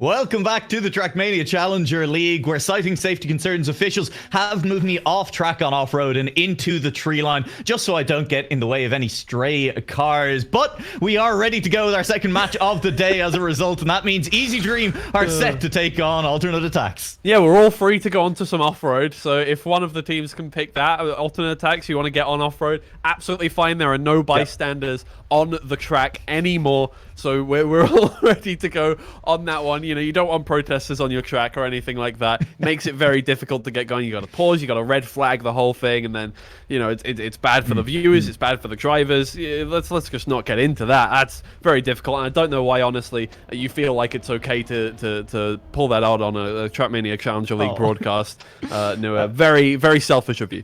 Welcome back to the Trackmania Challenger League, where citing safety concerns, officials have moved me off track on off-road and into the tree line, just so I don't get in the way of any stray cars. But we are ready to go with our second match of the day as a result, and that means Easy Dream are set to take on Alternate Attacks. Yeah, we're all free to go onto some off-road, so if one of the teams can pick that, Alternate Attacks, you want to get on off-road, absolutely fine. There are no bystanders on the track anymore, so we're all ready to go on that one. You know, you don't want protesters on your track or anything like that. Makes it very difficult to get going. You got to pause, you got to red flag the whole thing, and then, you know, it's bad for the viewers, it's bad for the drivers. Yeah, let's just not get into that. That's very difficult, and I don't know why, honestly, you feel like it's okay to pull that out on a Trackmania Challenger League broadcast. No, very, very selfish of you.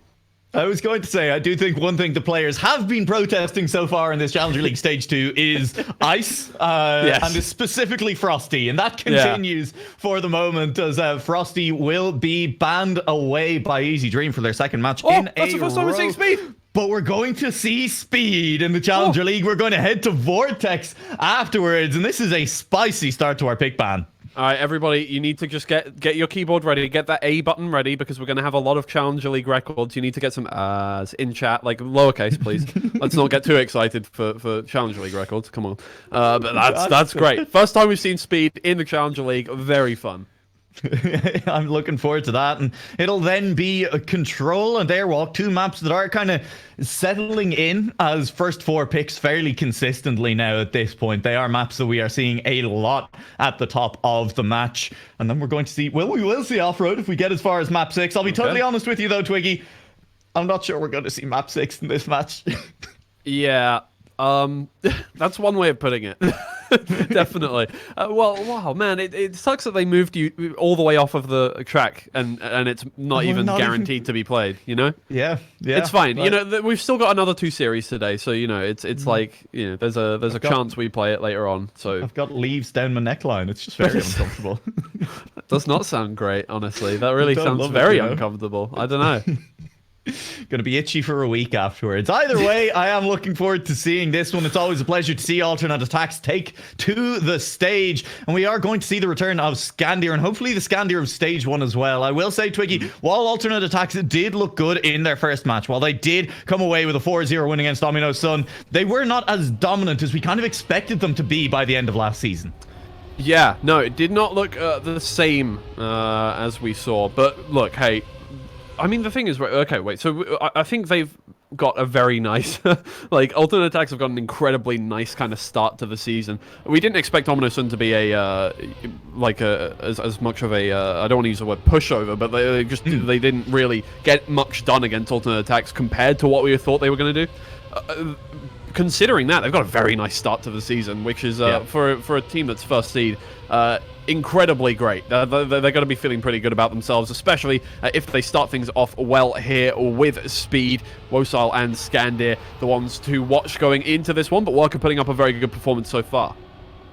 I was going to say, I do think one thing the players have been protesting so far in this Challenger League Stage 2 is ice, yes. and specifically Frosty, and that continues for the moment, as Frosty will be banned away by Easy Dream for their second match in that's the first time we're seeing Speed! But we're going to see Speed in the Challenger League. We're going to head to Vortex afterwards, and this is a spicy start to our pick ban. All right, everybody, you need to just get your keyboard ready, get that A button ready, because we're going to have a lot of Challenger League records. You need to get some in chat, like lowercase, please. Let's not get too excited for Challenger League records. Come on. But that's great. First time we've seen Speed in the Challenger League. Very fun. I'm looking forward to that, and it'll then be a Control and Airwalk, two maps that are kind of settling in as first four picks fairly consistently now at this point. They are maps that we are seeing a lot at the top of the match, and then we're going to see, well, we will see off-road if we get as far as map 6. I'll be totally honest with you though, Twiggy, I'm not sure we're going to see map 6 in this match. Yeah, that's one way of putting it. Definitely. Well, wow, man, it sucks that they moved you all the way off of the track, and it's not even guaranteed to be played, you know? Yeah. It's fine. You know, we've still got another 2 series today, so, you know, it's like, you know, there's a chance we play it later on, so... I've got leaves down my neckline. It's just very uncomfortable. That does not sound great, honestly. That really sounds very uncomfortable. I don't know. Gonna be itchy for a week afterwards. Either way, I am looking forward to seeing this one. It's always a pleasure to see Alternate Attacks take to the stage, and we are going to see the return of Scandir, and hopefully the Scandir of Stage 1 as well. I will say, Twiggy, while Alternate Attacks did look good in their first match, while they did come away with a 4-0 win against Domino Sun, they were not as dominant as we kind of expected them to be by the end of last season. Yeah, no, it did not look the same as we saw, but look, hey, I mean, the thing is, okay, wait, so I think they've got a very nice, like, Alternate Attacks have got an incredibly nice kind of start to the season. We didn't expect Domino Sun to be as much of a, I don't want to use the word pushover, but they didn't really get much done against Alternate Attacks compared to what we thought they were going to do. Considering that, they've got a very nice start to the season, which is, for a team that's first seed, incredibly great. They're going to be feeling pretty good about themselves, especially if they start things off well here with Speed, Wosile, and Scandir, the ones to watch going into this one, but Worker putting up a very good performance so far.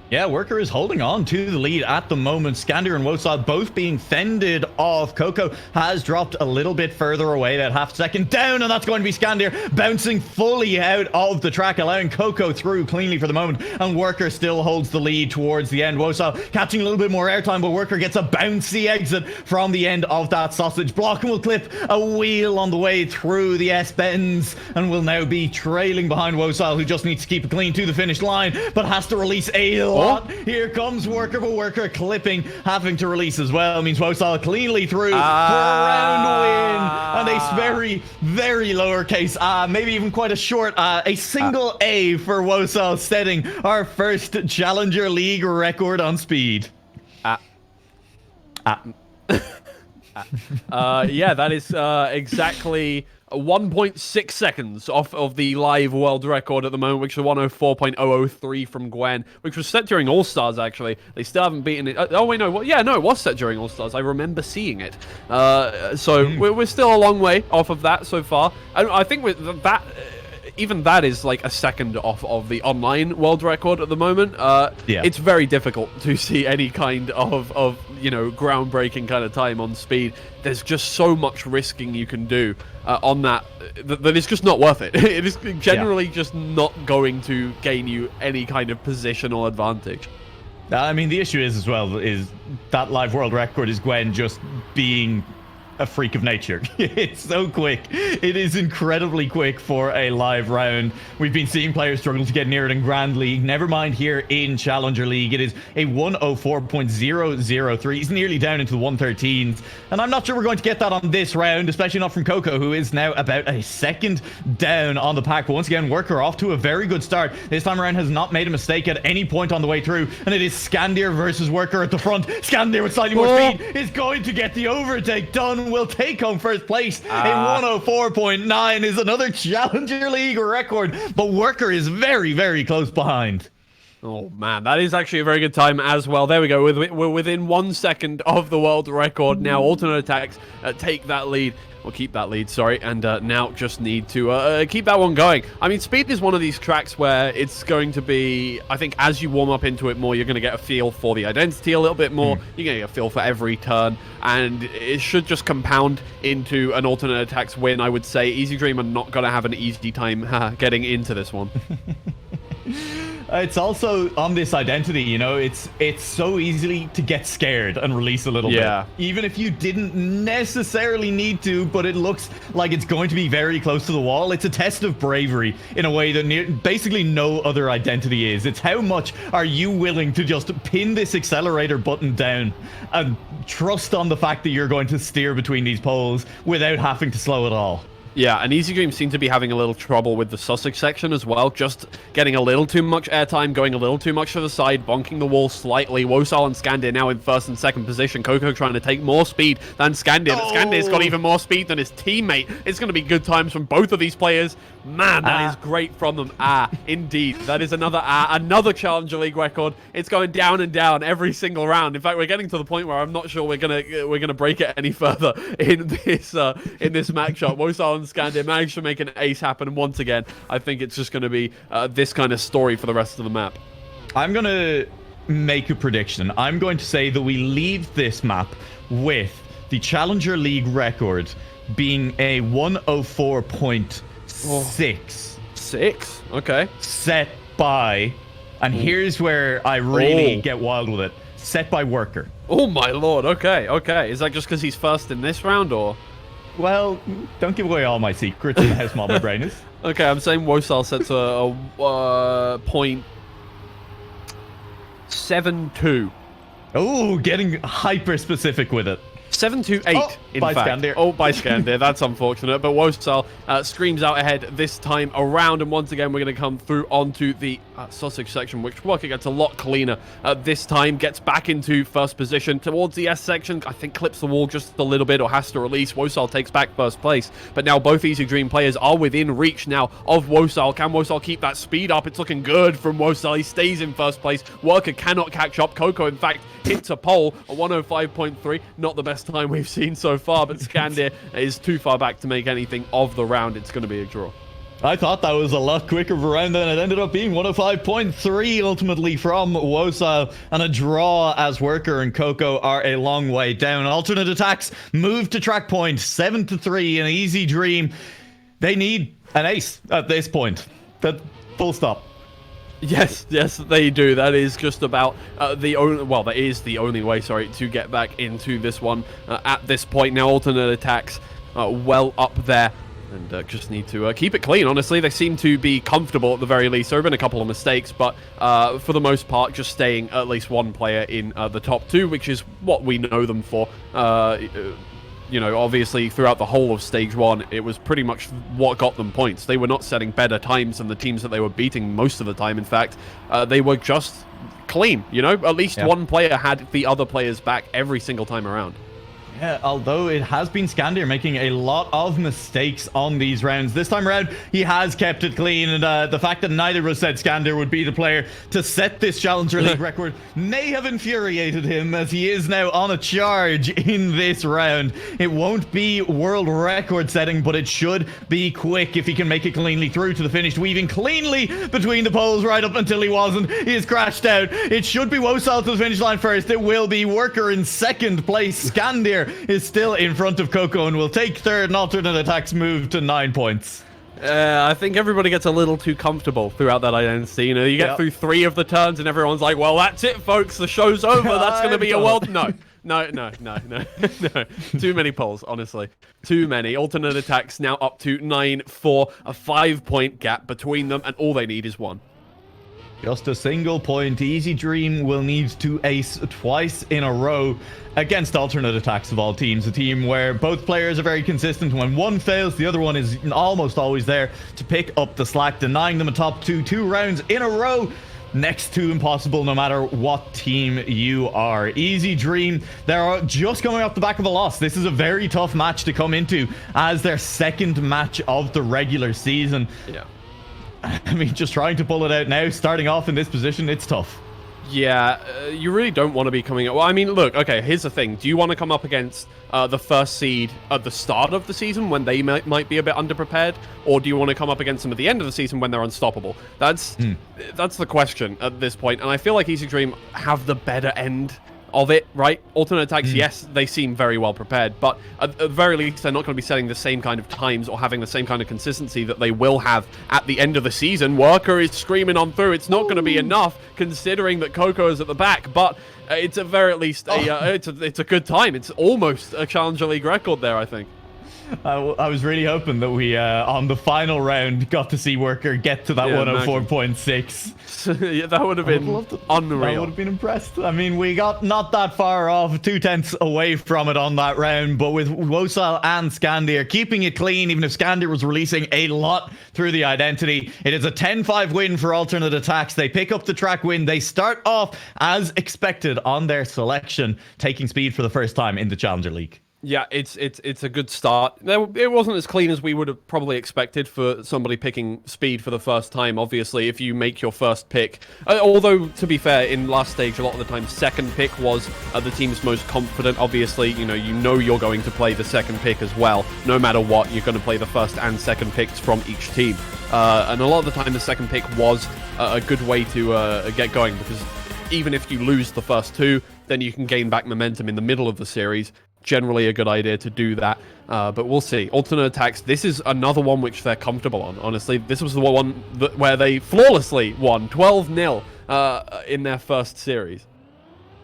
Yeah, Worker is holding on to the lead at the moment. Scandir and Wosile both being fended off. Coco has dropped a little bit further away, that half second down, and that's going to be Scandir bouncing fully out of the track, allowing Coco through cleanly for the moment, and Worker still holds the lead towards the end. Wosile catching a little bit more airtime, but Worker gets a bouncy exit from the end of that sausage block and will clip a wheel on the way through the S-bends and will now be trailing behind Wosile, who just needs to keep it clean to the finish line, but has to release a lot. Here comes Worker, but Worker clipping, having to release as well, means Wosile cleanly through for a round win, and a very, very lowercase, maybe even quite a short, a single A for Wosile, setting our first Challenger League record on Speed. Yeah, that is exactly 1.6 seconds off of the live world record at the moment, which is 104.003 from Gwen, which was set during All-Stars, actually. They still haven't beaten it. Oh, wait, no. Well, yeah, no, it was set during All-Stars. I remember seeing it. So we're still a long way off of that so far. And I think with that... even that is like a second off of the online world record at the moment. It's very difficult to see any kind of you know, groundbreaking kind of time on Speed. There's just so much risking you can do on that it's just not worth it. It is generally just not going to gain you any kind of positional advantage. I mean, the issue is as well is that live world record is Gwen just being a freak of nature. It's so quick. It is incredibly quick for a live round. We've been seeing players struggle to get near it in Grand League. Never mind here in Challenger League. It is a 104.003. He's nearly down into the 113s. And I'm not sure we're going to get that on this round, especially not from Coco, who is now about a second down on the pack. But once again, Worker off to a very good start. This time around has not made a mistake at any point on the way through. And it is Scandir versus Worker at the front. Scandir with slightly more speed is going to get the overtake done. Will take home first place. A 104.9 is another Challenger League record, but Worker is very, very close behind. Oh man, that is actually a very good time as well. There we go. We're within 1 second of the world record now. Alternate aTTaX take that lead. Or keep that lead, sorry, and now just need to keep that one going. I mean, Speed is one of these tracks where it's going to be, I think, as you warm up into it more, you're going to get a feel for the identity a little bit more. You're going to get a feel for every turn, and it should just compound into an alternate aTTaX win, I would say. Easy Dream are not going to have an easy time getting into this one. It's also on this identity, you know, it's so easy to get scared and release a little bit. Even if you didn't necessarily need to, but it looks like it's going to be very close to the wall. It's a test of bravery in a way that basically no other identity is. It's how much are you willing to just pin this accelerator button down and trust on the fact that you're going to steer between these poles without having to slow at all. Yeah, and Easy Dream seem to be having a little trouble with the Sussex section as well, just getting a little too much airtime, going a little too much to the side, bonking the wall slightly. Wosal and Scandir now in first and second position. Coco trying to take more speed than Scandir, but Scandir's got even more speed than his teammate. It's going to be good times from both of these players. Man, that is great from them. Indeed. That is another Challenger League record. It's going down and down every single round. In fact, we're getting to the point where I'm not sure we're gonna break it any further in this matchup. Wosal and Scandir managed to make an ace happen, and once again, I think it's just going to be this kind of story for the rest of the map. I'm going to make a prediction. I'm going to say that we lead this map with the Challenger League record being a 104.6. 6? Okay. Set by, and here's where I really get wild with it, set by Worker. Oh my lord, okay. Is that just because he's first in this round, or? Well, don't give away all my secrets in how small my brain is. Okay, I'm saying Wosal sets a .72. Oh, getting hyper specific with it. 7-8, in fact. Scandir. Oh, by Scandir. That's unfortunate. But Wosal screams out ahead this time around. And once again, we're going to come through onto the Sussex section, which Worker gets a lot cleaner this time. Gets back into first position towards the S section. I think clips the wall just a little bit or has to release. Wosal takes back first place. But now both Easy Dream players are within reach now of Wosal. Can Wosal keep that speed up? It's looking good from Wosal. He stays in first place. Worker cannot catch up. Coco, in fact, hits a pole, a 105.3. Not the best time we've seen so far, but Scandir is too far back to make anything of the round. It's going to be a draw. I thought that was a lot quicker of a round than it ended up being. 105.3 ultimately from Wosal, and a draw as Worker and Coco are a long way down. Alternate aTTaX move to track point, 7-3, an Easy Dream. They need an ace at this point. That full stop. Yes, they do. That is just about the only, well, that is the only way, sorry, to get back into this one at this point. Now, alternate aTTaX well up there, and just need to keep it clean, honestly. They seem to be comfortable at the very least. There have been a couple of mistakes, but for the most part, just staying at least one player in the top two, which is what we know them for. You know, obviously, throughout the whole of Stage 1, it was pretty much what got them points. They were not setting better times than the teams that they were beating most of the time. In fact, they were just clean, you know? At least one player had the other players back every single time around. Yeah, although it has been Scandir making a lot of mistakes on these rounds. This time around, he has kept it clean, and the fact that neither of us said Scandir would be the player to set this Challenger League record may have infuriated him, as he is now on a charge in this round. It won't be world record setting, but it should be quick if he can make it cleanly through to the finish, weaving cleanly between the poles right up until he wasn't. He has crashed out. It should be Wosal to the finish line first. It will be Worker in second place. Scandir is still in front of Coco and will take third, and alternate aTTaX move to 9 points. I think everybody gets a little too comfortable throughout that identity. You know, you get through 3 of the turns and everyone's like, well, that's it, folks. The show's over. That's going to be a world... No. No. Too many polls, honestly. Too many. Alternate attacks now up to 9-4. A 5-point gap between them, and all they need is 1. Just a single point. Easy Dream will need to ace twice in a row against alternate attacks of all teams. A team where both players are very consistent. When one fails, the other one is almost always there to pick up the slack, denying them a top 2 rounds in a row. Next to impossible, no matter what team you are. Easy Dream, they're just coming off the back of a loss. This is a very tough match to come into as their second match of the regular season. Yeah. I mean, just trying to pull it out now, starting off in this position, it's tough. Yeah, you really don't want to be coming up. Well, I mean, look, okay, here's the thing. Do you want to come up against the first seed at the start of the season when they might be a bit underprepared? Or do you want to come up against them at the end of the season when they're unstoppable? That's the question at this point. And I feel like Easy Dream have the better end of it, right? Alternate attacks, yes, they seem very well prepared, but at the very least, they're not going to be setting the same kind of times or having the same kind of consistency that they will have at the end of the season. Worker is screaming on through. It's not going to be enough, considering that Coco is at the back, but it's at very least it's a good time. It's almost a Challenger League record there, I think. I was really hoping that we, on the final round, got to see Worker get to that 104.6. Yeah, that would have been unreal. I would have been impressed. I mean, we got not that far off, 2/10 away from it on that round, but with Wosal and Scandir keeping it clean, even if Scandir was releasing a lot through the identity, it is a 10-5 win for alternate attacks. They pick up the track win. They start off as expected on their selection, taking speed for the first time in the Challenger League. Yeah, it's a good start. It wasn't as clean as we would have probably expected for somebody picking speed for the first time, obviously, if you make your first pick. Although, to be fair, in last stage, a lot of the time, second pick was the team's most confident. Obviously, you know you're going to play the second pick as well. No matter what, you're going to play the first and second picks from each team. And a lot of the time, the second pick was a good way to get going, because even if you lose the first 2, then you can gain back momentum in the middle of the series. Generally a good idea to do that, but we'll see. Alternate attacks, this is another one which they're comfortable on, honestly. This was the one where they flawlessly won 12-0 in their first series.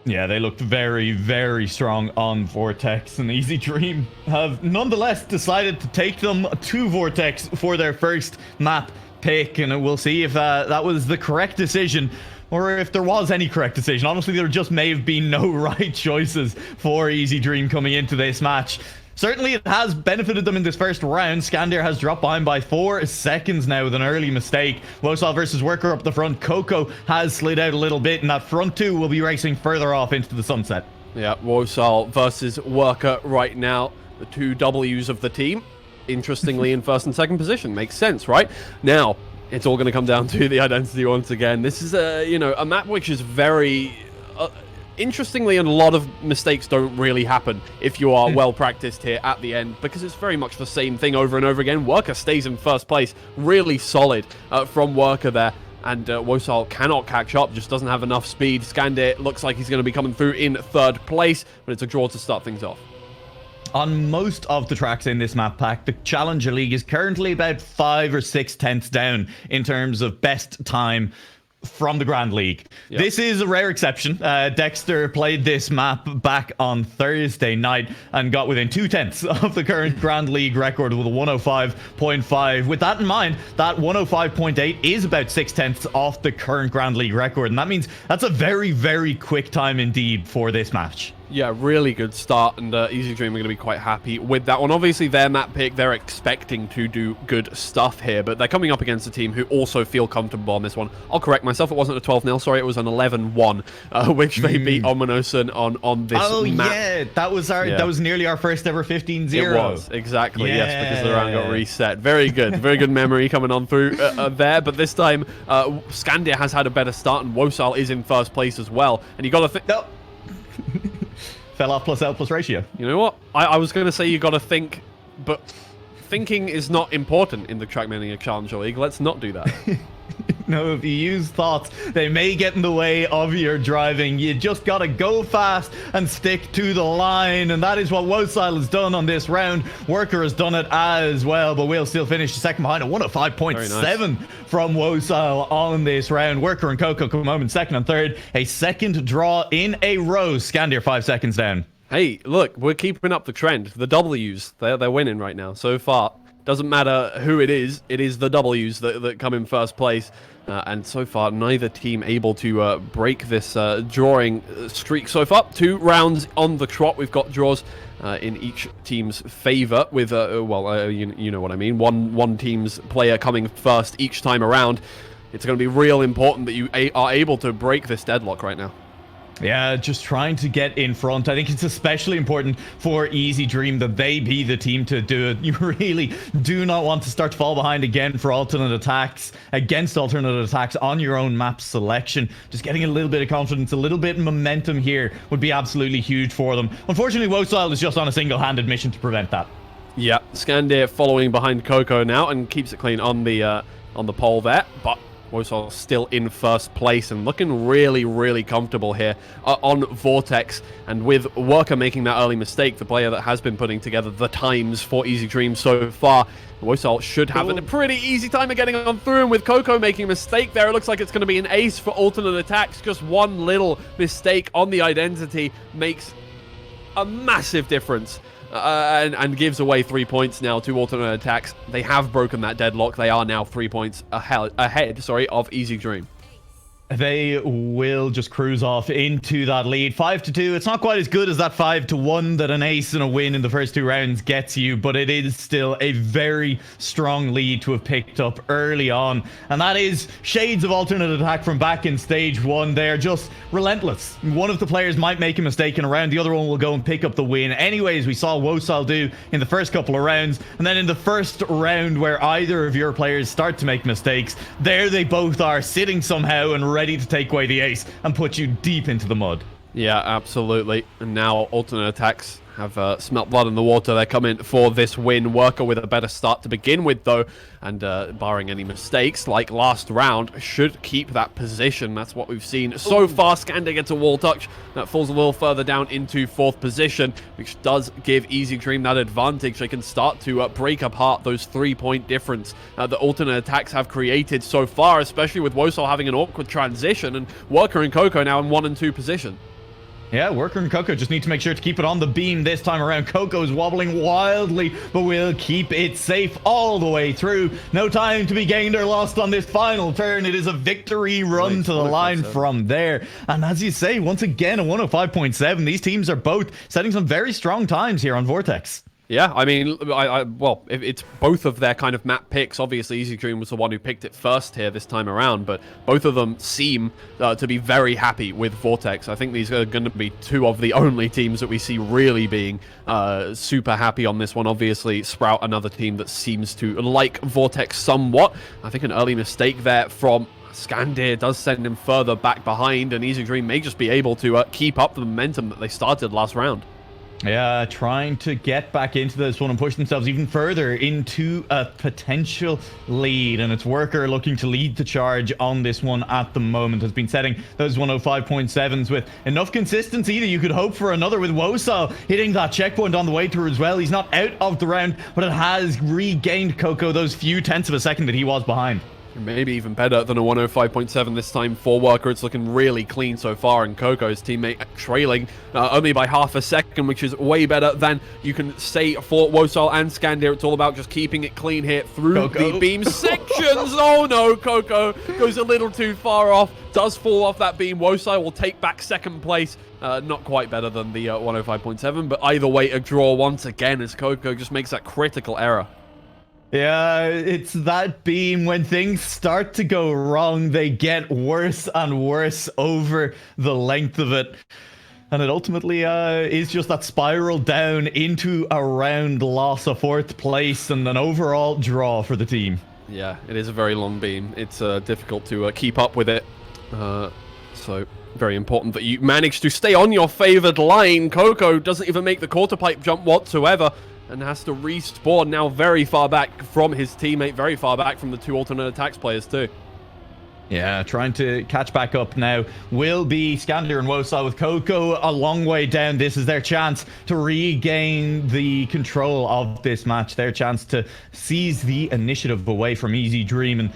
Yeah, they looked very, very strong on Vortex, and Easy Dream have nonetheless decided to take them to Vortex for their first map pick, and we'll see if that was the correct decision, or if there was any correct decision. Honestly, there just may have been no right choices for Easy Dream coming into this match. Certainly, it has benefited them in this first round. Scandir has dropped behind by 4 seconds now with an early mistake. Wosal versus Worker up the front. Coco has slid out a little bit, and that front 2 will be racing further off into the sunset. Yeah, Wosal versus Worker right now. The 2 Ws of the team. Interestingly, in first and second position. Makes sense, right? Now, it's all going to come down to the identity once again. This is a map which is very interestingly, and a lot of mistakes don't really happen if you are well practiced here at the end, because it's very much the same thing over and over again. Worker stays in first place, really solid from Worker there, and Wosal cannot catch up, just doesn't have enough speed. Scandir looks like he's going to be coming through in third place, but it's a draw to start things off. On most of the tracks in this map pack, the Challenger League is currently about 5 or 6 tenths down in terms of best time from the Grand League. Yep. This is a rare exception. Dexter played this map back on Thursday night and got within 2/10 of the current Grand League record with a 105.5. With that in mind, that 105.8 is about 6/10 off the current Grand League record, and that means that's a very, very quick time indeed for this match. Yeah, really good start, and Easy Dream are going to be quite happy with that one. Obviously, their map pick, they're expecting to do good stuff here, but they're coming up against a team who also feel comfortable on this one. I'll correct myself, it wasn't a 12-0, sorry, it was an 11-1, which they beat Ominosen on this map. Oh, yeah, that was nearly our first ever 15-0. It was, exactly, yes, because the round got reset. Very good memory coming on through there, but this time, Scandir has had a better start, and Wosal is in first place as well, and you got to think... No. Fell off plus L plus ratio. You know what? I was going to say you got to think, but thinking is not important in the Trackmania Challenger League. Let's not do that. know if you use thoughts, they may get in the way of your driving. You just gotta go fast and stick to the line, and that is what Wosile has done on this round. Worker has done it as well, but we'll still finish second behind a 105.7 from Wosile on this round. Worker and Coco come home in second and third. A second draw in a row. Scandir 5 seconds down. Hey, look, we're keeping up the trend. The W's, they're winning right now so far. Doesn't matter who it is the W's that come in first place. And so far, neither team able to break this drawing streak so far. 2 rounds on the trot. We've got draws in each team's favor with, you know what I mean. One team's player coming first each time around. It's going to be real important that you are able to break this deadlock right now. Yeah, just trying to get in front. I think it's especially important for Easy Dream that they be the team to do it. You really do not want to start to fall behind again for alternate attacks, against alternate attacks on your own map selection. Just getting a little bit of confidence, a little bit of momentum here would be absolutely huge for them. Unfortunately, Wosile is just on a single-handed mission to prevent that. Yeah, Scandir following behind Coco now and keeps it clean on the pole there, but Wosile still in first place and looking really, really comfortable here on Vortex. And with Worker making that early mistake, the player that has been putting together the times for Easy Dream so far, Wosile should have a pretty easy time of getting on through. And with Coco making a mistake there, it looks like it's going to be an ace for alternate attacks. Just one little mistake on the identity makes a massive difference. And gives away 3 points now to alternate attacks. They have broken that deadlock. They are now 3 points ahead of Easy Dream. They will just cruise off into that lead. 5-2. It's not quite as good as that 5-1 that an ace and a win in the first 2 rounds gets you, but it is still a very strong lead to have picked up early on. And that is shades of alternate attack from back in stage 1. They're just relentless. One of the players might make a mistake in a round, the other one will go and pick up the win. Anyways, we saw Wosile do in the first couple of rounds, and then in the first round where either of your players start to make mistakes, there they both are sitting somehow and ready to take away the ace and put you deep into the mud. Yeah, absolutely. And now alternate attacks have smelt blood in the water. They're coming for this win. Worker with a better start to begin with, though, and barring any mistakes like last round, should keep that position. That's what we've seen so far. Scandir gets a wall touch. That falls a little further down into 4th position, which does give Easy Dream that advantage. They can start to break apart those 3-point difference that alternate attacks have created so far, especially with Wosile having an awkward transition, and Worker and Coco now in 1 and 2 position. Yeah, Worker and Coco just need to make sure to keep it on the beam this time around. Coco's wobbling wildly, but we'll keep it safe all the way through. No time to be gained or lost on this final turn. It is a victory run to the line from there. And as you say, once again, a 105.7. These teams are both setting some very strong times here on Vortex. Yeah, I mean, well, it's both of their kind of map picks. Obviously, Easy Dream was the one who picked it first here this time around, but both of them seem to be very happy with Vortex. I think these are going to be 2 of the only teams that we see really being super happy on this one. Obviously, Sprout, another team that seems to like Vortex somewhat. I think an early mistake there from Scandir does send him further back behind, and Easy Dream may just be able to keep up the momentum that they started last round. Yeah, trying to get back into this one and push themselves even further into a potential lead. And it's Worker looking to lead the charge on this one at the moment. Has been setting those 105.7s with enough consistency that you could hope for another, with Wosile hitting that checkpoint on the way through as well. He's not out of the round, but it has regained Coco those few tenths of a second that he was behind. Maybe even better than a 105.7 this time for Worker. It's looking really clean so far, and Coco's teammate trailing only by half a second, which is way better than you can say for Wosile and Scandir. It's all about just keeping it clean here through the beam sections. Oh no, Coco goes a little too far off, does fall off that beam. Wosile will take back second place. Not quite better than the 105.7, but either way, a draw once again as Coco just makes that critical error. Yeah, it's that beam. When things start to go wrong, they get worse and worse over the length of it. And it ultimately is just that spiral down into a round loss of 4th place and an overall draw for the team. Yeah, it is a very long beam. It's difficult to keep up with it. So very important that you manage to stay on your favored line. Coco doesn't even make the quarter pipe jump whatsoever, and has to respawn now very far back from his teammate, very far back from the 2 alternate attacks players too. Yeah, trying to catch back up now will be Scandir and Wosal with Coco a long way down. This is their chance to regain the control of this match, their chance to seize the initiative away from Easy Dream. And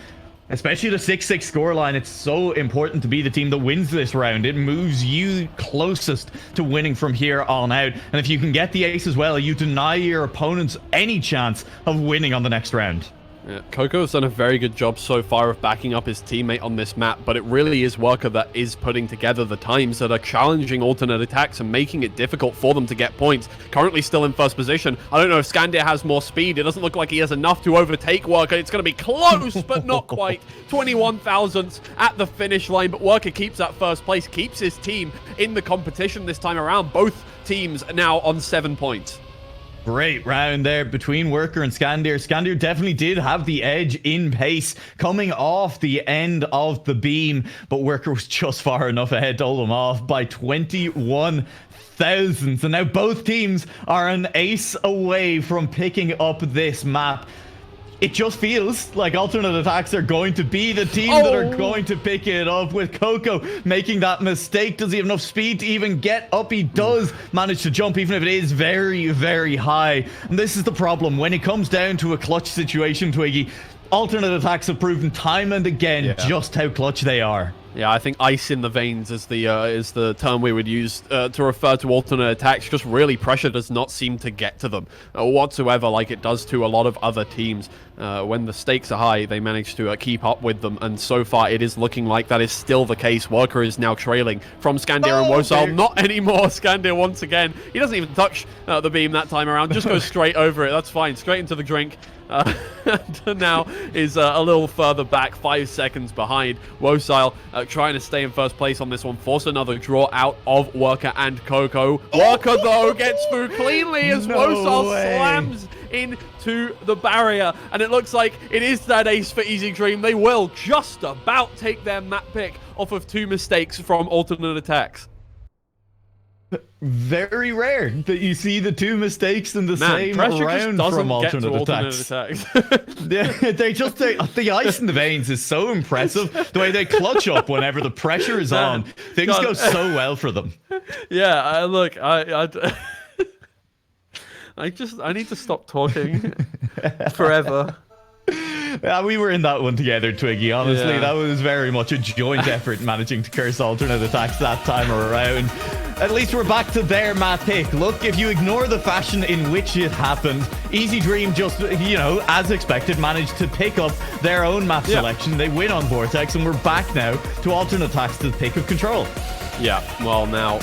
especially the 6-6 scoreline, it's so important to be the team that wins this round. It moves you closest to winning from here on out. And if you can get the ace as well, you deny your opponents any chance of winning on the next round. Yeah, Coco has done a very good job so far of backing up his teammate on this map, but it really is Worker that is putting together the times that are challenging alternate attacks and making it difficult for them to get points. Currently still in first position. I don't know if Scandir has more speed. It doesn't look like he has enough to overtake Worker. It's going to be close, but not quite. 21 thousandths at the finish line, but Worker keeps that first place, keeps his team in the competition this time around. Both teams now on 7 points. Great round there between Worker and Scandir. Scandir definitely did have the edge in pace coming off the end of the beam, but Worker was just far enough ahead to hold him aoff by 21 thousandths. And now both teams are an ace away from picking up this map. It just feels like alternate attacks are going to be the team that are going to pick it up, with Coco making that mistake. Does he have enough speed to even get up? He does manage to jump, even if it is very, very high. And this is the problem. When it comes down to a clutch situation, Twiggy, alternate attacks have proven time and again just how clutch they are. Yeah, I think ice in the veins is the term we would use to refer to alternate attacks. Just really, pressure does not seem to get to them whatsoever, like it does to a lot of other teams. When the stakes are high, they manage to keep up with them, and so far it is looking like that is still the case. Worker is now trailing from Scandir and Wosal. Not anymore. Scandir once again. He doesn't even touch the beam that time around. Just goes straight over it. That's fine. Straight into the drink. And now is a little further back, 5 seconds behind. Wosal trying to stay in first place on this one, force another draw out of Worker and Coco. Worker, though, gets through cleanly as Wosal slams into the barrier, and it looks like it is that ace for Easy Dream. They will just about take their map pick off of 2 mistakes from alternate attacks. Very rare that you see the 2 mistakes in the same round from alternate attacks. Yeah, the ice in the veins is so impressive. The way they clutch up whenever the pressure is on, things go so well for them. Yeah, look, I need to stop talking forever. Yeah, we were in that one together, Twiggy. Honestly, that was very much a joint effort managing to curse alternate attacks that time around. At least we're back to their map pick. Look, if you ignore the fashion in which it happened, Easy Dream just, as expected, managed to pick up their own map selection. They win on Vortex, and we're back now to alternate attacks to the pick of control. Yeah, well now,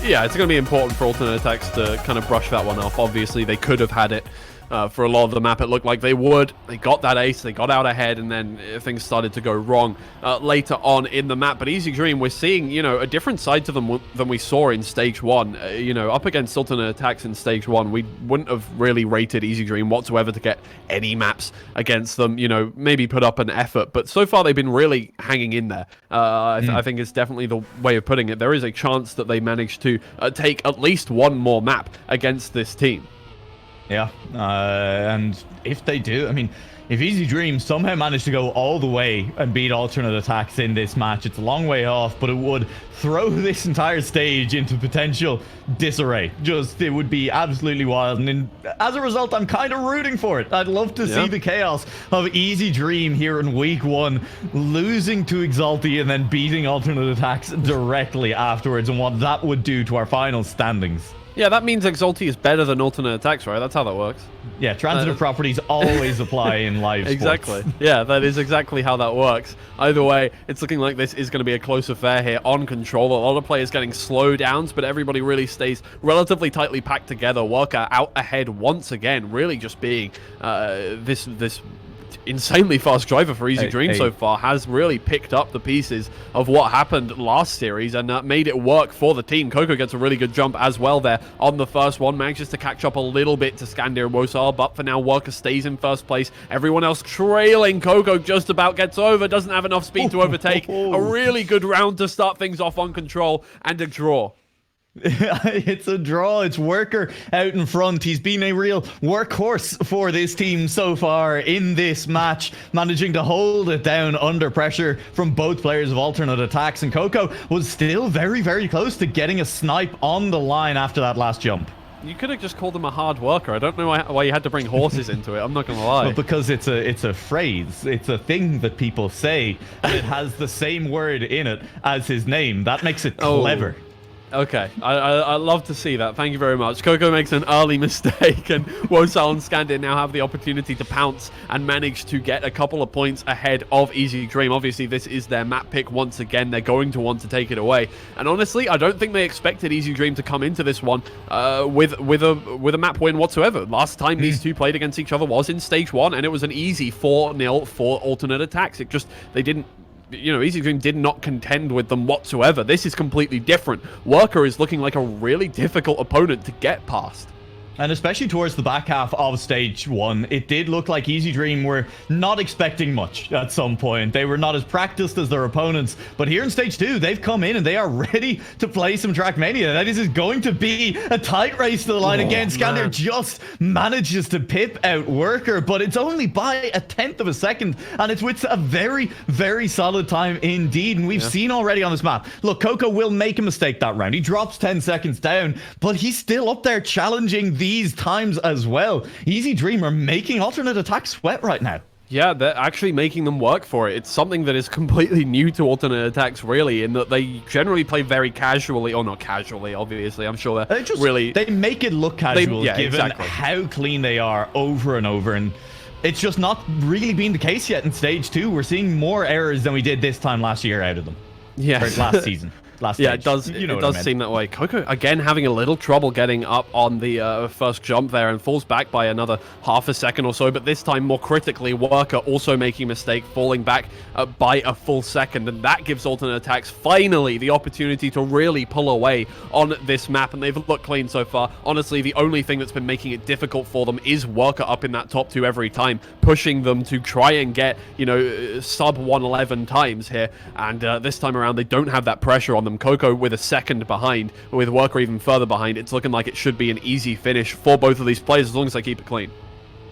it's going to be important for alternate attacks to kind of brush that one off. Obviously, they could have had it for a lot of the map. It looked like they would. They got that ace, they got out ahead, and then things started to go wrong later on in the map. But Easy Dream, we're seeing, a different side to them than we saw in Stage 1. Up against alternate attacks in Stage 1, we wouldn't have really rated Easy Dream whatsoever to get any maps against them, maybe put up an effort. But so far, they've been really hanging in there. I think it's definitely the way of putting it. There is a chance that they manage to take at least one more map against this team. Yeah, and if they do, if Easy Dream somehow managed to go all the way and beat alternate attacks in this match, it's a long way off, but it would throw this entire stage into potential disarray. It would be absolutely wild, and as a result, I'm kind of rooting for it. I'd love to see the chaos of Easy Dream here in week 1, losing to Exalti and then beating alternate attacks directly afterwards, and what that would do to our final standings. Yeah, that means Exalti is better than alternate attacks, right? That's how that works. Yeah, transitive properties always apply in live sports. Exactly. Yeah, that is exactly how that works. Either way, it's looking like this is going to be a close affair here on control. A lot of players getting slowdowns, but everybody really stays relatively tightly packed together. Worker out ahead once again, really just being this insanely fast driver for Easy Dream so far, has really picked up the pieces of what happened last series and made it work for the team. Coco gets a really good jump as well there on the first one, manages to catch up a little bit to Scandir and Wosal, but for now Worker stays in first place. Everyone else trailing. Coco just about gets over, doesn't have enough speed to overtake. A really good round to start things off on control, and a draw. It's a draw. It's Worker out in front. He's been a real workhorse for this team so far in this match, managing to hold it down under pressure from both players of alternate attacks. And Coco was still very, very close to getting a snipe on the line after that last jump. You could have just called him a hard worker. I don't know why you had to bring horses into it. I'm not going to lie. Well, because it's a phrase. It's a thing that people say, and it has the same word in it as his name. That makes it clever. Okay, I love to see that. Thank you very much. Coco makes an early mistake, and Wosal and Scandir now have the opportunity to pounce and manage to get a couple of points ahead of Easy Dream. Obviously, this is their map pick once again. They're going to want to take it away. And honestly, I don't think they expected Easy Dream to come into this one with a map win whatsoever. Last time these two played against each other was in Stage 1, and it was an easy 4-0 for alternate attacks. They didn't... Easy Dream did not contend with them whatsoever. This is completely different. Worker is looking like a really difficult opponent to get past. And especially towards the back half of Stage 1, it did look like Easy Dream were not expecting much at some point. They were not as practiced as their opponents. But here in Stage 2, they've come in and they are ready to play some Trackmania. This is going to be a tight race to the line. Again, Scandir just manages to pip out Worker, but it's only by 1/10 of a second. And it's with a very, very solid time indeed. And we've seen already on this map. Look, Coco will make a mistake that round. He drops 10 seconds down, but he's still up there challenging these times as well. Easy Dream are making alternate attacks sweat right now. Yeah, they're actually making them work for it. It's something that is completely new to alternate attacks, really, in that they generally play very casually, or not casually, obviously. I'm sure they make it look casual, given how clean they are over and over. And it's just not really been the case yet in Stage 2. We're seeing more errors than we did this time last year out of them. Yes. Or last season. Yeah, it does. It does seem that way. Coco again having a little trouble getting up on the first jump there, and falls back by another half a second or so. But this time, more critically, Worker also making a mistake, falling back by a full second, and that gives alternate attacks finally the opportunity to really pull away on this map. And they've looked clean so far. Honestly, the only thing that's been making it difficult for them is Worker up in that top 2 every time, pushing them to try and get sub 111 times here. And this time around, they don't have that pressure on them. Coco with a second behind, with Worker even further behind. It's looking like it should be an easy finish for both of these players as long as they keep it clean.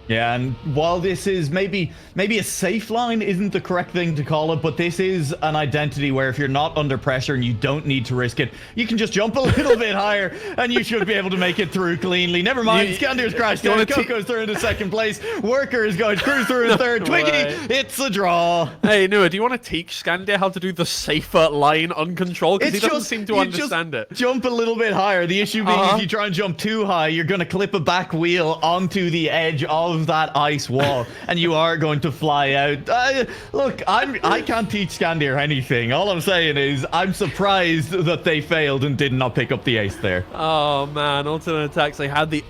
Yeah, and while this is maybe a safe line isn't the correct thing to call it, but this is an identity where if you're not under pressure and you don't need to risk it, you can just jump a little bit higher and you should be able to make it through cleanly. Never mind, Scandir's crashed down, Coco's through into second place, Worker is going to cruise through in third, Twiggy, it's a draw. Hey, Nua, do you want to teach Scandir how to do the safer line uncontrolled? Because he doesn't seem to understand it. Jump a little bit higher. The issue being if you try and jump too high, you're going to clip a back wheel onto the edge of that ice wall and you are going to fly out. Look, I can't teach Scandir anything. All I'm saying is I'm surprised that they failed and did not pick up the ace there. Oh man, alternate attacks, they had the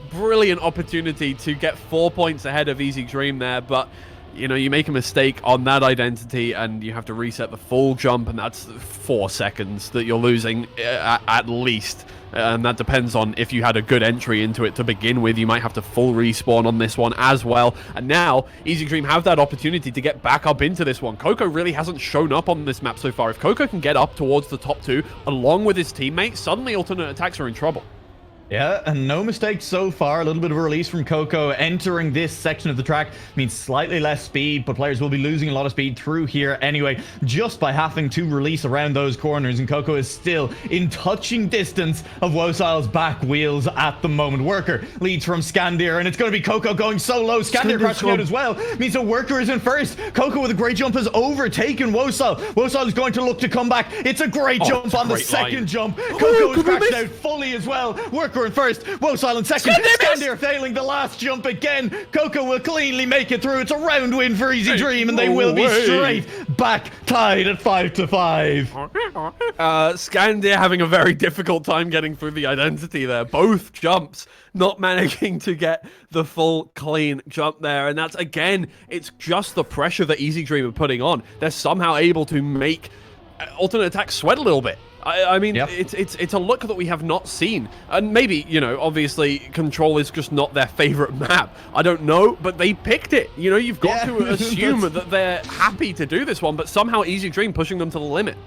brilliant opportunity to get 4 points ahead of Easy Dream there, but you make a mistake on that identity and you have to reset the full jump, and that's 4 seconds that you're losing at least. And that depends on if you had a good entry into it to begin with. You might have to full respawn on this one as well. And now, Easy Dream have that opportunity to get back up into this one. Coco really hasn't shown up on this map so far. If Coco can get up towards the top 2, along with his teammates, suddenly alternate attacks are in trouble. Yeah, and no mistakes so far. A little bit of a release from Coco. Entering this section of the track means slightly less speed, but players will be losing a lot of speed through here anyway, just by having to release around those corners. And Coco is still in touching distance of Wosal's back wheels at the moment. Worker leads from Scandir, and it's going to be Coco going so low. Scandir crashing out as well. Means a Worker is in first. Coco with a great jump has overtaken Wosal. Wosal is going to look to come back. It's a great jump on the second jump. Coco is crashed out fully as well. Worker in first, Wosal in second. Scandir failing the last jump again. Coco will cleanly make it through. It's a round win for Easy Dream, and they will be straight back tied at 5-5. Scandir having a very difficult time getting through the identity there. Both jumps not managing to get the full clean jump there, and that's again, it's just the pressure that Easy Dream are putting on. They're somehow able to make alternate attacks sweat a little bit. I mean, it's a look that we have not seen. And maybe, obviously, Control is just not their favorite map. I don't know, but they picked it. You've got to assume that they're happy to do this one, but somehow Easy Dream pushing them to the limit.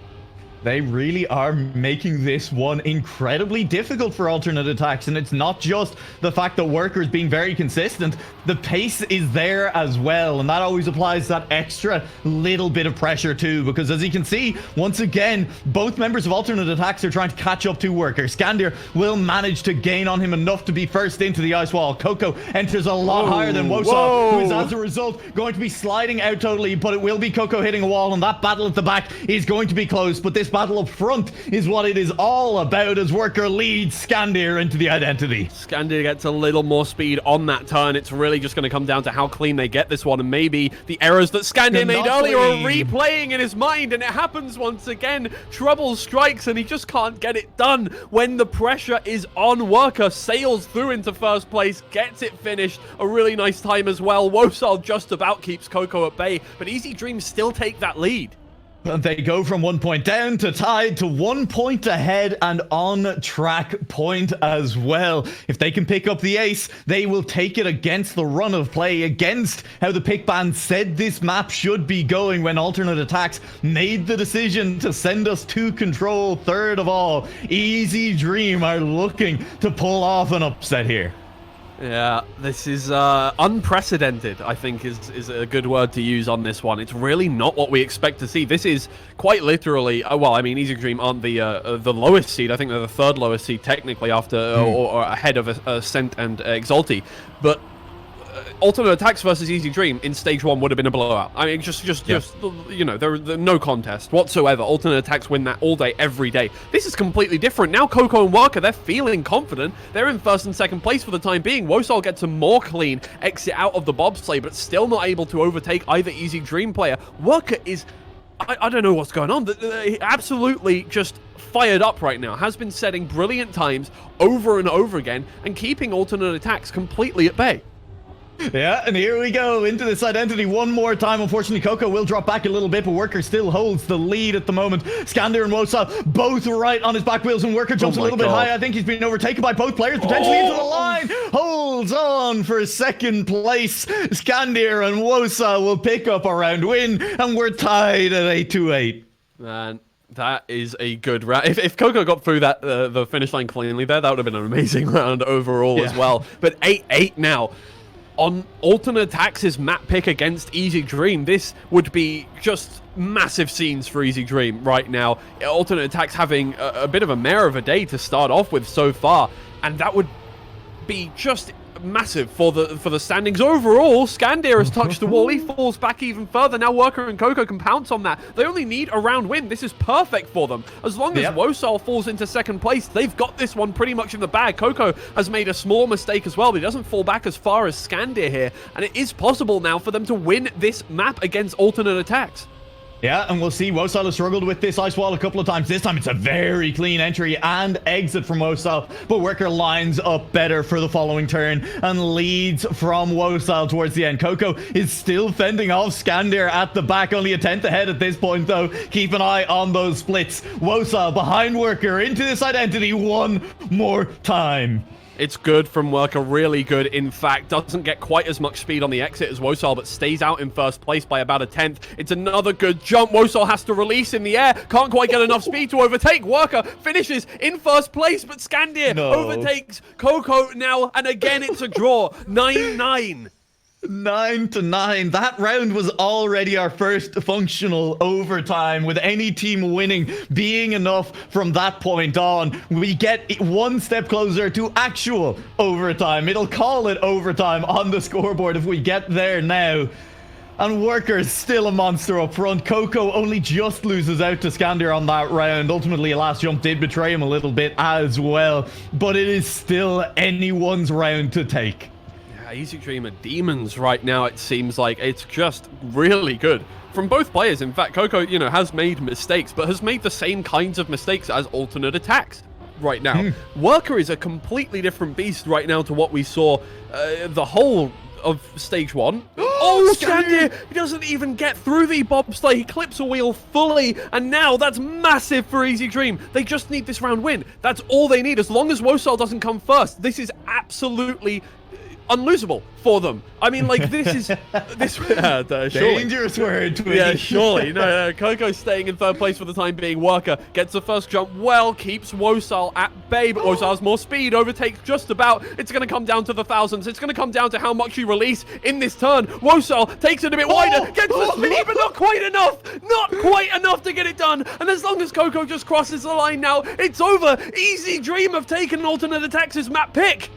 They really are making this one incredibly difficult for alternate attacks, and it's not just the fact that Worker's being very consistent. The pace is there as well, and that always applies that extra little bit of pressure too, because as you can see, once again, both members of alternate attacks are trying to catch up to Worker. Skandir will manage to gain on him enough to be first into the ice wall. Coco enters a lot higher than Wosal, who is as a result going to be sliding out totally, but it will be Coco hitting a wall, and that battle at the back is going to be close, but this battle up front is what it is all about as Worker leads Skandir into the identity. Skandir gets a little more speed on that turn. It's really just going to come down to how clean they get this one, and maybe the errors that Skandir made earlier are replaying in his mind, and it happens once again. Trouble strikes, and he just can't get it done when the pressure is on. Worker sails through into first place, gets it finished. A really nice time as well. Wosal just about keeps Coco at bay, but Easy Dreams still take that lead. And they go from 1 point down to tied to 1 point ahead and on track point as well. If they can pick up the ace, they will take it against the run of play, against how the pick band said this map should be going when alternate attacks made the decision to send us to control third of all. Easy Dream are looking to pull off an upset here. Yeah, this is unprecedented, I think is a good word to use on this one. It's really not what we expect to see. This is quite literally, well, I mean, Easy Dream aren't the lowest seed. I think they're the third lowest seed technically after, or ahead of Ascent and Exalti. But alternate attacks versus Easy Dream in stage 1 would have been a blowout. I mean, just you know, there no contest whatsoever. Alternate attacks win that all day, every day. This is completely different. Now Coco and Worker, they're feeling confident. They're in first and second place for the time being. Wosal gets a more clean exit out of the bobsleigh, but still not able to overtake either Easy Dream player. Worker is, I don't know what's going on. Absolutely just fired up right now. Has been setting brilliant times over and over again and keeping alternate attacks completely at bay. Yeah, and here we go into this identity one more time. Unfortunately, Coco will drop back a little bit, but Worker still holds the lead at the moment. Skandir and Wosal both right on his back wheels, and Worker jumps a little bit high. I think he's been overtaken by both players, potentially into the line. Holds on for second place. Skandir and Wosal will pick up a round win, and we're tied at 8-8. Man, that is a good round. If Coco got through that the finish line cleanly there, that would have been an amazing round overall as well. But 8-8 now. On alternate attacks' map pick against Easy Dream, this would be just massive scenes for Easy Dream right now. Alternate attacks having a bit of a mare of a day to start off with so far, and that would be just massive for the standings overall. Skandir has touched the wall. He falls back even further. Now Worker and Coco can pounce on that. They only need a round win. This is perfect for them. As long as Wosal falls into second place, they've got this one pretty much in the bag. Coco has made a small mistake as well, but he doesn't fall back as far as Skandir here, and it is possible now for them to win this map against alternate attacks. Yeah, and we'll see. Wosal has struggled with this ice wall a couple of times. This time it's a very clean entry and exit from Wosal, but Worker lines up better for the following turn and leads from Wosal towards the end. Coco is still fending off Skandir at the back, only a 10th ahead at this point though. Keep an eye on those splits. Wosal behind Worker into this identity one more time. It's good from Worker, really good. In fact, doesn't get quite as much speed on the exit as Wosal, but stays out in first place by about a 10th. It's another good jump. Wosal has to release in the air. Can't quite get enough speed to overtake. Worker finishes in first place, but Skandir overtakes Coco now, and again it's a draw. 9-9. 9-9. That round was already our first functional overtime, with any team winning being enough from that point on. We get one step closer to actual overtime. It'll call it overtime on the scoreboard if we get there now. And Worker's still a monster up front. Coco only just loses out to Skandir on that round. Ultimately, a last jump did betray him a little bit as well, but it is still anyone's round to take. Easy Dream are demons right now, it seems like. It's just really good from both players. In fact, Coco, you know, has made mistakes, but has made the same kinds of mistakes as alternate attacks right now. Worker is a completely different beast right now to what we saw the whole of stage 1. Oh, Skandir! He doesn't even get through the bobsleigh. He clips a wheel fully, and now that's massive for Easy Dream. They just need this round win. That's all they need. As long as Wosal doesn't come first, this is absolutely unlosable for them. I mean, like, this is dangerous word, Twiggy. Yeah, surely. No, Coco's staying in third place for the time being. Worker gets the first jump well, keeps Wosal at bay, but Wosal has more speed, overtakes just about. It's going to come down to the thousands. It's going to come down to how much you release in this turn. Wosal takes it a bit wider, gets the speed, but not quite enough. Not quite enough to get it done. And as long as Coco just crosses the line now, it's over. Easy Dream have taken an alternate aTTaX's map pick.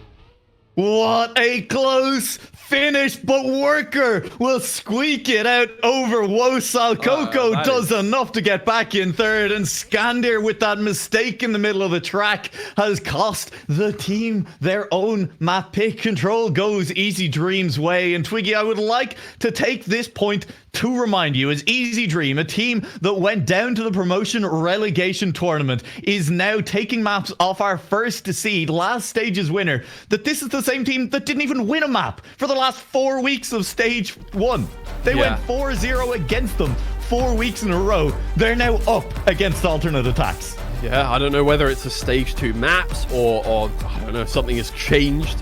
What a close finish, but Worker will squeak it out over Wosal. Coco does enough to get back in third, and Skandir, with that mistake in the middle of the track, has cost the team their own map pick. Control goes Easy Dream's way, and Twiggy, I would like to take this point to remind you, as Easy Dream, a team that went down to the promotion relegation tournament, is now taking maps off our first seed, last stage's winner, that this is the same team that didn't even win a map for the last 4 weeks of stage 1. They went 4-0 against them 4 weeks in a row. They're now up against alternate aTTaX. Yeah, I don't know whether it's a stage 2 maps or I don't know, something has changed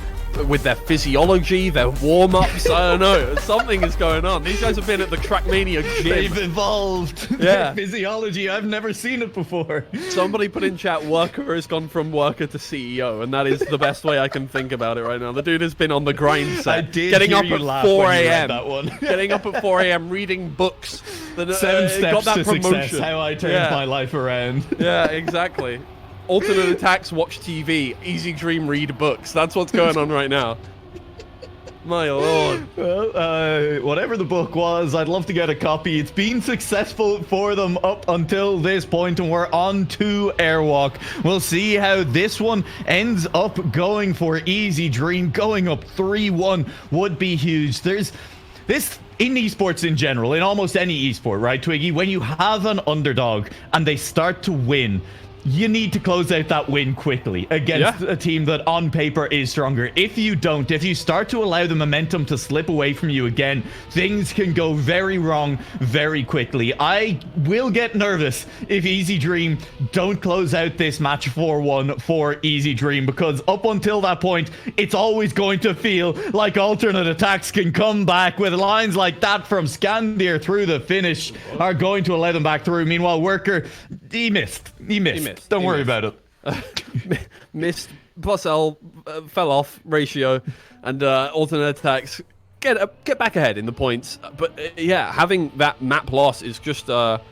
with their physiology, their warm-ups. I don't know. Something is going on. These guys have been at the Trackmania gym. They've evolved. Yeah. Their physiology. I've never seen it before. Somebody put in chat, Worker has gone from worker to CEO, and that is the best way I can think about it right now. The dude has been on the grind set. Getting up at 4 a.m. Getting up at 4 a.m. reading books. 7 steps got that to promotion. success. How I turned my life around. Yeah, exactly. Alternate aTTaX, watch TV. Easy Dream, read books. That's what's going on right now. My lord. Well, whatever the book was, I'd love to get a copy. It's been successful for them up until this point, and we're on to Airwalk. We'll see how this one ends up going for Easy Dream. Going up 3-1 would be huge. There's this in esports in general, in almost any esport, right, Twiggy? When you have an underdog and they start to win, you need to close out that win quickly against a team that on paper is stronger. If you don't, if you start to allow the momentum to slip away from you again, things can go very wrong very quickly. I will get nervous if Easy Dream don't close out this match 4-1 for Easy Dream, because up until that point, it's always going to feel like alternate aTTaX can come back with lines like that from Skandir through the finish are going to allow them back through. Meanwhile, Worker, he missed. Don't worry about it. Missed plus L fell off ratio, and alternate aTTaX get back ahead in the points. But yeah, having that map loss is just look,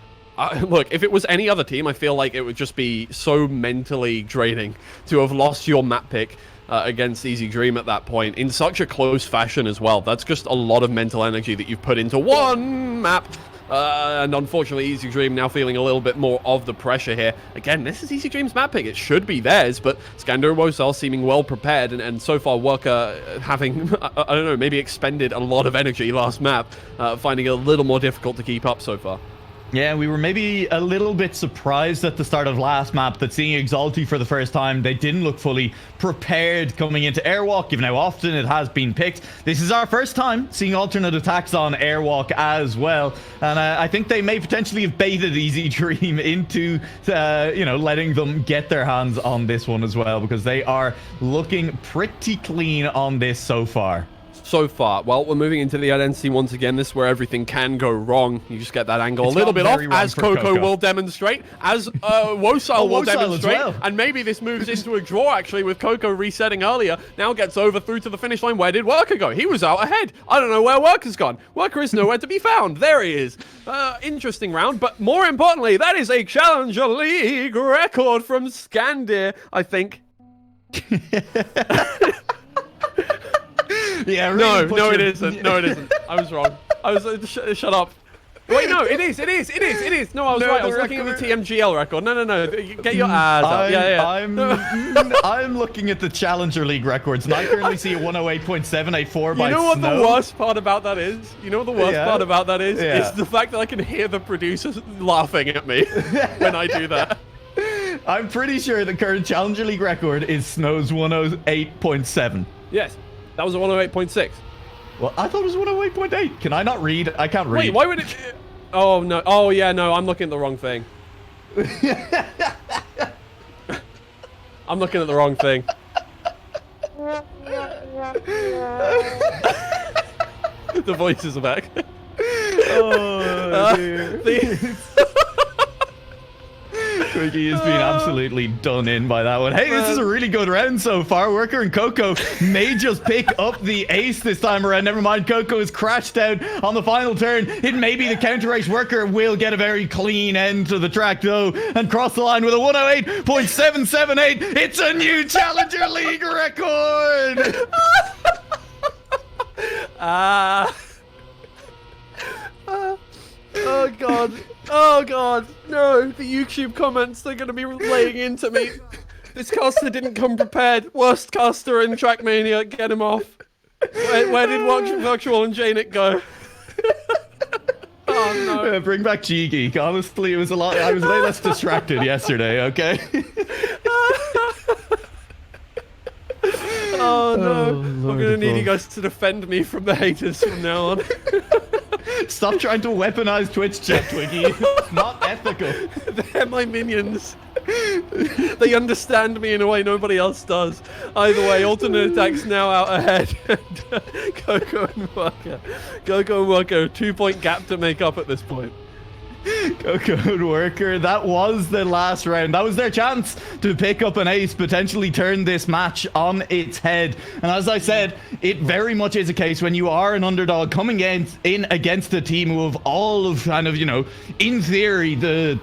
if it was any other team, I feel like it would just be so mentally draining to have lost your map pick against Easy Dream at that point in such a close fashion as well. That's just a lot of mental energy that you've put into one map. And unfortunately, Easy Dream now feeling a little bit more of the pressure here. Again, this is Easy Dream's map pick. It should be theirs, but Skandir and Wosal seeming well prepared, and so far Worker having, I don't know, maybe expended a lot of energy last map, finding it a little more difficult to keep up so far. Yeah, we were maybe a little bit surprised at the start of last map that seeing Exalti for the first time, they didn't look fully prepared coming into Airwalk, given how often it has been picked. This is our first time seeing alternate aTTaX on Airwalk as well, and I think they may potentially have baited Easy Dream into, you know, letting them get their hands on this one as well, because they are looking pretty clean on this so far. So far. Well, we're moving into the identity once again. This is where everything can go wrong. You just get that angle a little bit off, as Coco will demonstrate, as Wosal will demonstrate, and maybe this moves into a draw, actually, with Coco resetting earlier. Now gets over through to the finish line. Where did Worker go? He was out ahead. I don't know where Worker's gone. Worker is nowhere to be found. There he is. Interesting round, but more importantly, that is a Challenger League record from Skandir, I think. Yeah, really no, it isn't. No, it isn't. I was wrong. I was shut up. Wait, no, it is. No, I was right. I was looking at the TMCL record. No. Get your ass up. Yeah. I'm looking at the Challenger League records, and I currently see a 108.784 by You know what Snow. the worst part about that is? Is the fact that I can hear the producers laughing at me when I do that. I'm pretty sure the current Challenger League record is Snow's 108.7. Yes. That was a 108.6. Well, I thought it was 108.8. Can I not read? I can't read. Wait, why would it... Oh, no. Oh, yeah, no. I'm looking at the wrong thing. I'm looking at the wrong thing. The voices are back. Oh, dear. Twiggy has been absolutely done in by that one. Hey, this is a really good round so far. Worker and Coco may just pick up the ace this time around. Never mind, Coco has crashed out on the final turn. It may be the counter race. Worker will get a very clean end to the track, though, and cross the line with a 108.778. It's a new Challenger League record! Oh god. Oh god. No, the YouTube comments, they're going to be laying into me. This caster didn't come prepared. Worst caster in Trackmania. Get him off. Where did Virtual and Janet go? Oh no. Bring back G-Geek. Honestly, it was a lot. I was way less distracted yesterday, okay? Oh no. Oh, I'm going to need you guys to defend me from the haters from now on. Stop trying to weaponize Twitch chat, Twiggy. It's not ethical. They're my minions. They understand me in a way nobody else does. Either way, alternate attacks now out ahead. Coco and Worker. Coco and Worker, 2-point gap to make up at this point. Coco and Worker, that was the last round. That was their chance to pick up an ace, potentially turn this match on its head. And as I said, it very much is a case when you are an underdog coming in against a team who have all of kind of, you know, in theory, the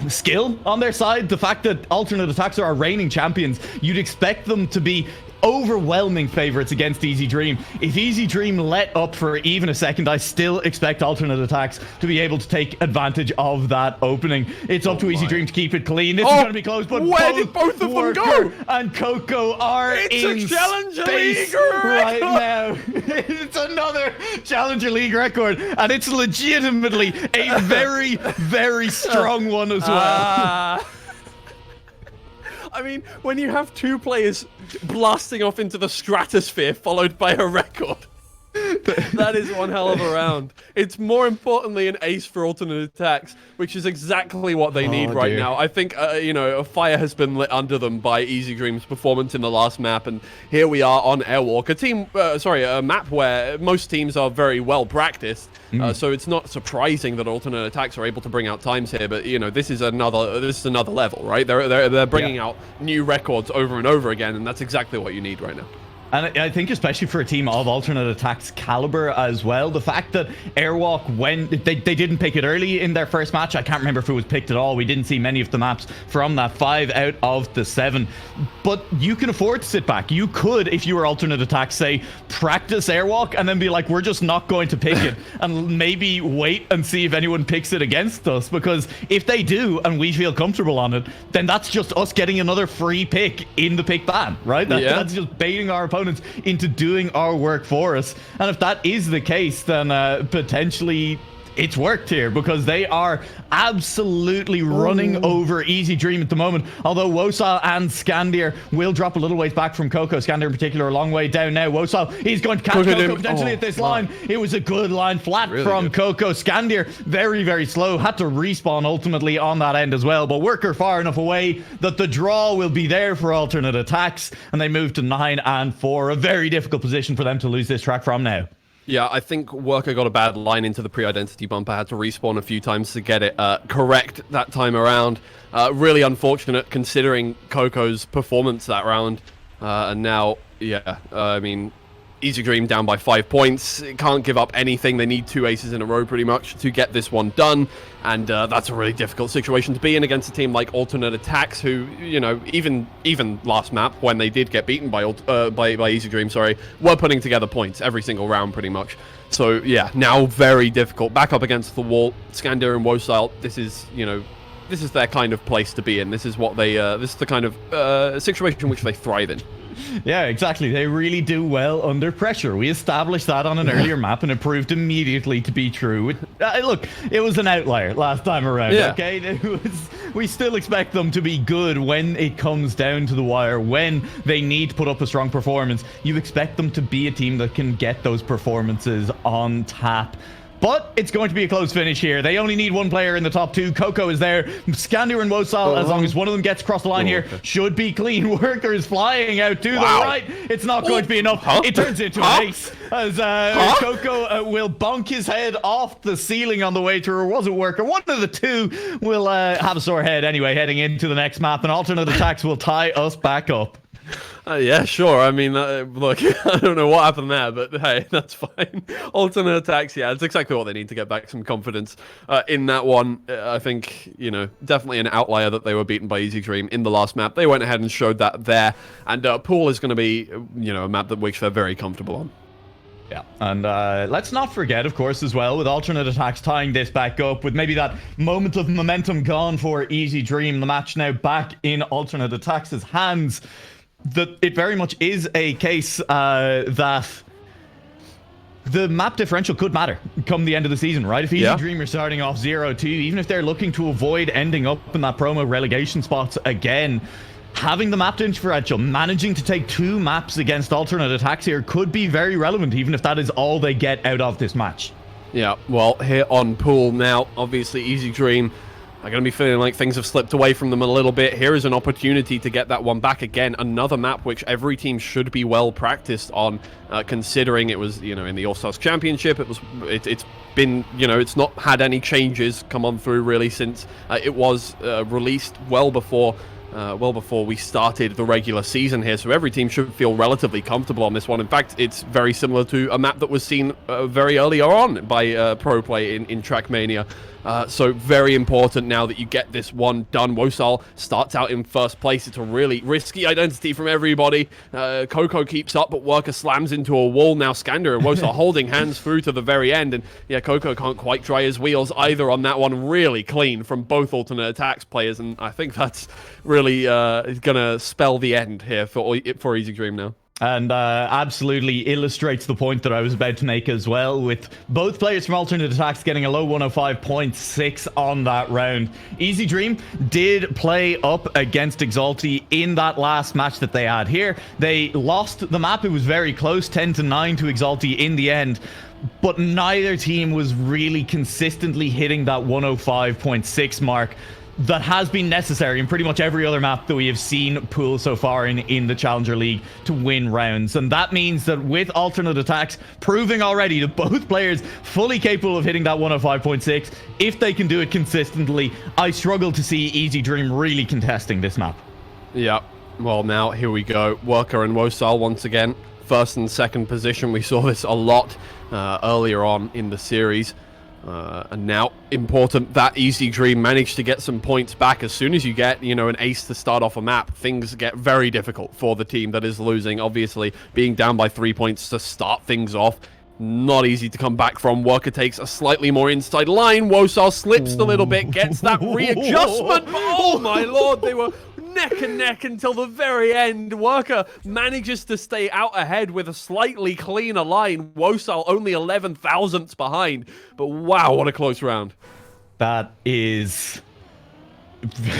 skill on their side, the fact that alternate attacks are our reigning champions, you'd expect them to be overwhelming favorites against Easy Dream. If Easy Dream let up for even a second, I still expect alternate attacks to be able to take advantage of that opening. It's up to Easy Dream to keep it clean. This is going to be close, but where did both of them go? And Coco are in Challenger space League right now. It's another Challenger League record, and it's legitimately a very, very strong one as well. I mean, when you have two players blasting off into the stratosphere followed by a record, that is one hell of a round. It's more importantly an ace for alternate attacks, which is exactly what they need right now. I think, you know, a fire has been lit under them by Easy Dream's performance in the last map, and here we are on Airwalk, a map where most teams are very well practiced. So it's not surprising that alternate attacks are able to bring out times here, but you know, this is another level, right? They're bringing out new records over and over again, and that's exactly what you need right now. And I think especially for a team of alternate attacks caliber as well, the fact that Airwalk, when they didn't pick it early in their first match, I can't remember if it was picked at all. We didn't see many of the maps from that 5 out of the 7. But you can afford to sit back. You could, if you were alternate attacks, say, practice Airwalk and then be like, we're just not going to pick it. And maybe wait and see if anyone picks it against us. Because if they do and we feel comfortable on it, then that's just us getting another free pick in the pick ban, right? That's just baiting our opponents into doing our work for us. And if that is the case, then potentially it's worked here, because they are absolutely running over Easy Dream at the moment. Although Wosile and Scandir will drop a little ways back from Coco. Scandir in particular a long way down now. Wosile, he's going to catch Coco potentially at this line. It was a good line flat from Coco. Scandir very, very slow. Had to respawn ultimately on that end as well. But Worker far enough away that the draw will be there for alternate attacks. And they move to 9 and 4. A very difficult position for them to lose this track from now. Yeah, I think Worker got a bad line into the pre-identity bumper, had to respawn a few times to get it correct that time around. Really unfortunate considering Coco's performance that round. And now, yeah, I mean, Easy Dream down by 5 points. It can't give up anything. They need 2 aces in a row pretty much to get this one done. And that's a really difficult situation to be in against a team like Alternate Attacks, who, you know, even last map when they did get beaten by Easy Dream, were putting together points every single round pretty much. So yeah, now very difficult. Back up against the wall. Scandir and Wosile, this is, you know, this is their kind of place to be in. This is what they, this is the kind of situation which they thrive in. Yeah, exactly. They really do well under pressure. We established that on an earlier map, and it proved immediately to be true. Look, it was an outlier last time around, okay? We still expect them to be good when it comes down to the wire, when they need to put up a strong performance. You expect them to be a team that can get those performances on tap. But it's going to be a close finish here. They only need one player in the top two. Coco is there. Scandir and Wosal, as long as one of them gets across the line here, should be clean. Worker is flying out to the right. It's not going to be enough. It turns into an ace as Coco will bonk his head off the ceiling on the way through. Or was it Worker? One of the two will have a sore head anyway, heading into the next map. And alternate attacks will tie us back up. Yeah, sure. I mean, look, I don't know what happened there, but hey, that's fine. Alternate attacks, yeah, it's exactly what they need to get back some confidence in that one. I think, you know, definitely an outlier that they were beaten by Easy Dream in the last map. They went ahead and showed that there. And Pool is going to be, you know, a map that which they're very comfortable on. Yeah, and let's not forget, of course, as well, with alternate attacks tying this back up, with maybe that moment of momentum gone for Easy Dream, the match now back in alternate attacks' hands, that it very much is a case that the map differential could matter come the end of the season, right? If Easy Dream are starting off 0-2, even if they're looking to avoid ending up in that promo relegation spots again, having the map differential, managing to take 2 maps against alternate attacks here could be very relevant, even if that is all they get out of this match. Yeah, well, here on Pool now, obviously Easy Dream are going to be feeling like things have slipped away from them a little bit. Here is an opportunity to get that one back again. Another map which every team should be well practiced on, considering it was, you know, in the All-Stars Championship. It's been, you know, it's not had any changes come on through really since it was released well before we started the regular season here. So every team should feel relatively comfortable on this one. In fact, it's very similar to a map that was seen very earlier on by Pro Play in Trackmania. So very important now that you get this one done. Wosal starts out in first place. It's a really risky identity from everybody. Coco keeps up, but Worker slams into a wall. Now Scandir and Wosal holding hands through to the very end. And yeah, Coco can't quite dry his wheels either on that one. Really clean from both alternate attacks players. And I think that's really going to spell the end here for Easy Dream now. And absolutely illustrates the point that I was about to make as well, with both players from alternate attacks getting a low 105.6 on that round. Easy Dream did play up against Exalti in that last match that they had here. They lost the map. It was very close, 10-9 to Exalti in the end. But neither team was really consistently hitting that 105.6 mark that has been necessary in pretty much every other map that we have seen Pool so far in the Challenger League to win rounds. And that means that with alternate attacks proving already that both players fully capable of hitting that 105.6, if they can do it consistently, I struggle to see Easy Dream really contesting this map. Yeah, well, now here we go. Worker and Wosal once again, first and second position. We saw this a lot earlier on in the series. And now, important that Easy Dream managed to get some points back. As soon as you get, you know, an ace to start off a map, things get very difficult for the team that is losing. Obviously, being down by 3 points to start things off, not easy to come back from. Worker takes a slightly more inside line. Wosal slips a little bit, gets that readjustment. Oh my lord, they were neck and neck until the very end. Worker manages to stay out ahead with a slightly cleaner line. Wosal only 11 thousandths behind. But wow, what a close round. That is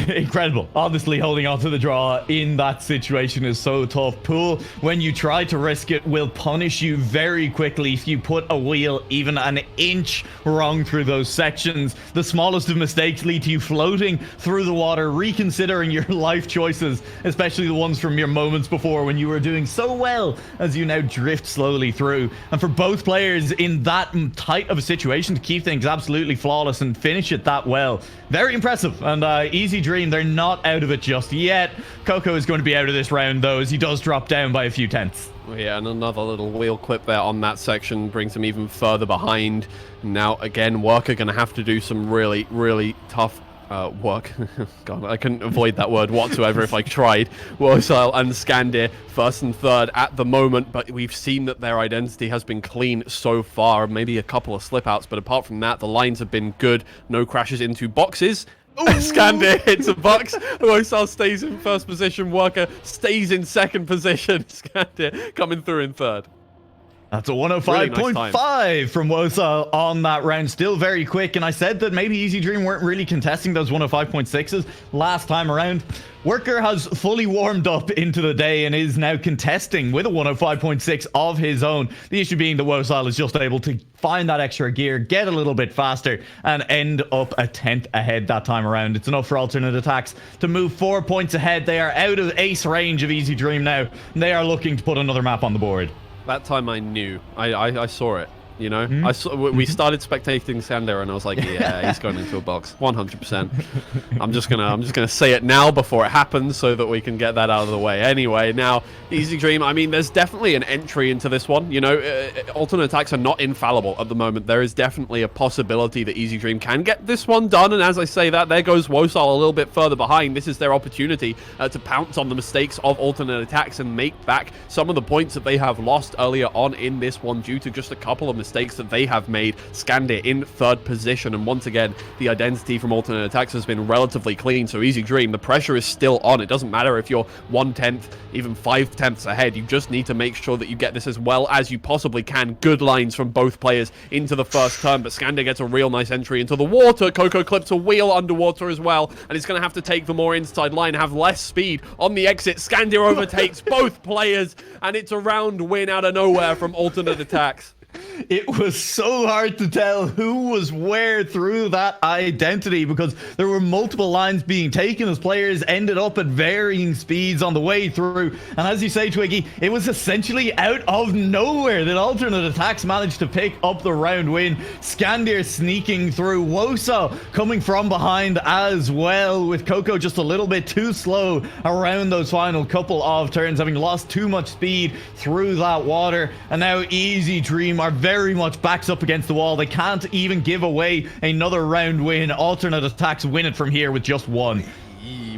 incredible. Honestly, holding on to the draw in that situation is so tough. Pool, when you try to risk it, will punish you very quickly if you put a wheel even an inch wrong through those sections. The smallest of mistakes lead to you floating through the water, reconsidering your life choices, especially the ones from your moments before when you were doing so well as you now drift slowly through. And for both players in that tight of a situation to keep things absolutely flawless and finish it that well, very impressive. And Easy Dream, they're not out of it just yet. Coco is going to be out of this round, though, as he does drop down by a few tenths. Yeah, and another little wheel clip there on that section brings him even further behind. Now, again, Worker going to have to do some really, really tough work. God, I couldn't avoid that word whatsoever if I tried. Wosal and Scandir first and third at the moment, but we've seen that their identity has been clean so far. Maybe a couple of slip outs, but apart from that, the lines have been good. No crashes into boxes. Scandir hits a box. Wosal stays in first position. Worker stays in second position. Scandir coming through in third. That's a 105.5 from Wosa on that round. Still very quick. And I said that maybe Easy Dream weren't really contesting those 105.6s last time around. Worker has fully warmed up into the day and is now contesting with a 105.6 of his own. The issue being that Wosile is just able to find that extra gear, get a little bit faster, and end up a 10th ahead that time around. It's enough for Alternate Attacks to move 4 points ahead. They are out of ace range of Easy Dream now, and they are looking to put another map on the board. That time I knew. I saw it. You know, we started spectating Sander, and I was like, yeah, he's going into a box, 100%. I'm just gonna say it now before it happens, so that we can get that out of the way. Anyway, now Easy Dream. I mean, there's definitely an entry into this one. You know, alternate attacks are not infallible at the moment. There is definitely a possibility that Easy Dream can get this one done. And as I say that, there goes Wosal a little bit further behind. This is their opportunity to pounce on the mistakes of alternate attacks and make back some of the points that they have lost earlier on in this one due to just a couple of mistakes that they have made. Scandir in third position, and once again the identity from alternate attacks has been relatively clean. So Easy Dream, the pressure is still on. It doesn't matter if you're 1/10, even 5/10 ahead. You just need to make sure that you get this as well as you possibly can. Good lines from both players into the first turn, but Scandir gets a real nice entry into the water. Coco clips a wheel underwater as well, and he's going to have to take the more inside line, have less speed on the exit. Scandir overtakes both players, and it's a round win out of nowhere from alternate attacks. It was so hard to tell who was where through that identity because there were multiple lines being taken as players ended up at varying speeds on the way through. And as you say, Twiggy, it was essentially out of nowhere that alternate attacks managed to pick up the round win. Scandir sneaking through, Wosa coming from behind as well, with Coco just a little bit too slow around those final couple of turns, having lost too much speed through that water. And now Easy Dream are very much backs up against the wall. They can't even give away another round win. Alternate attacks win it from here with just one.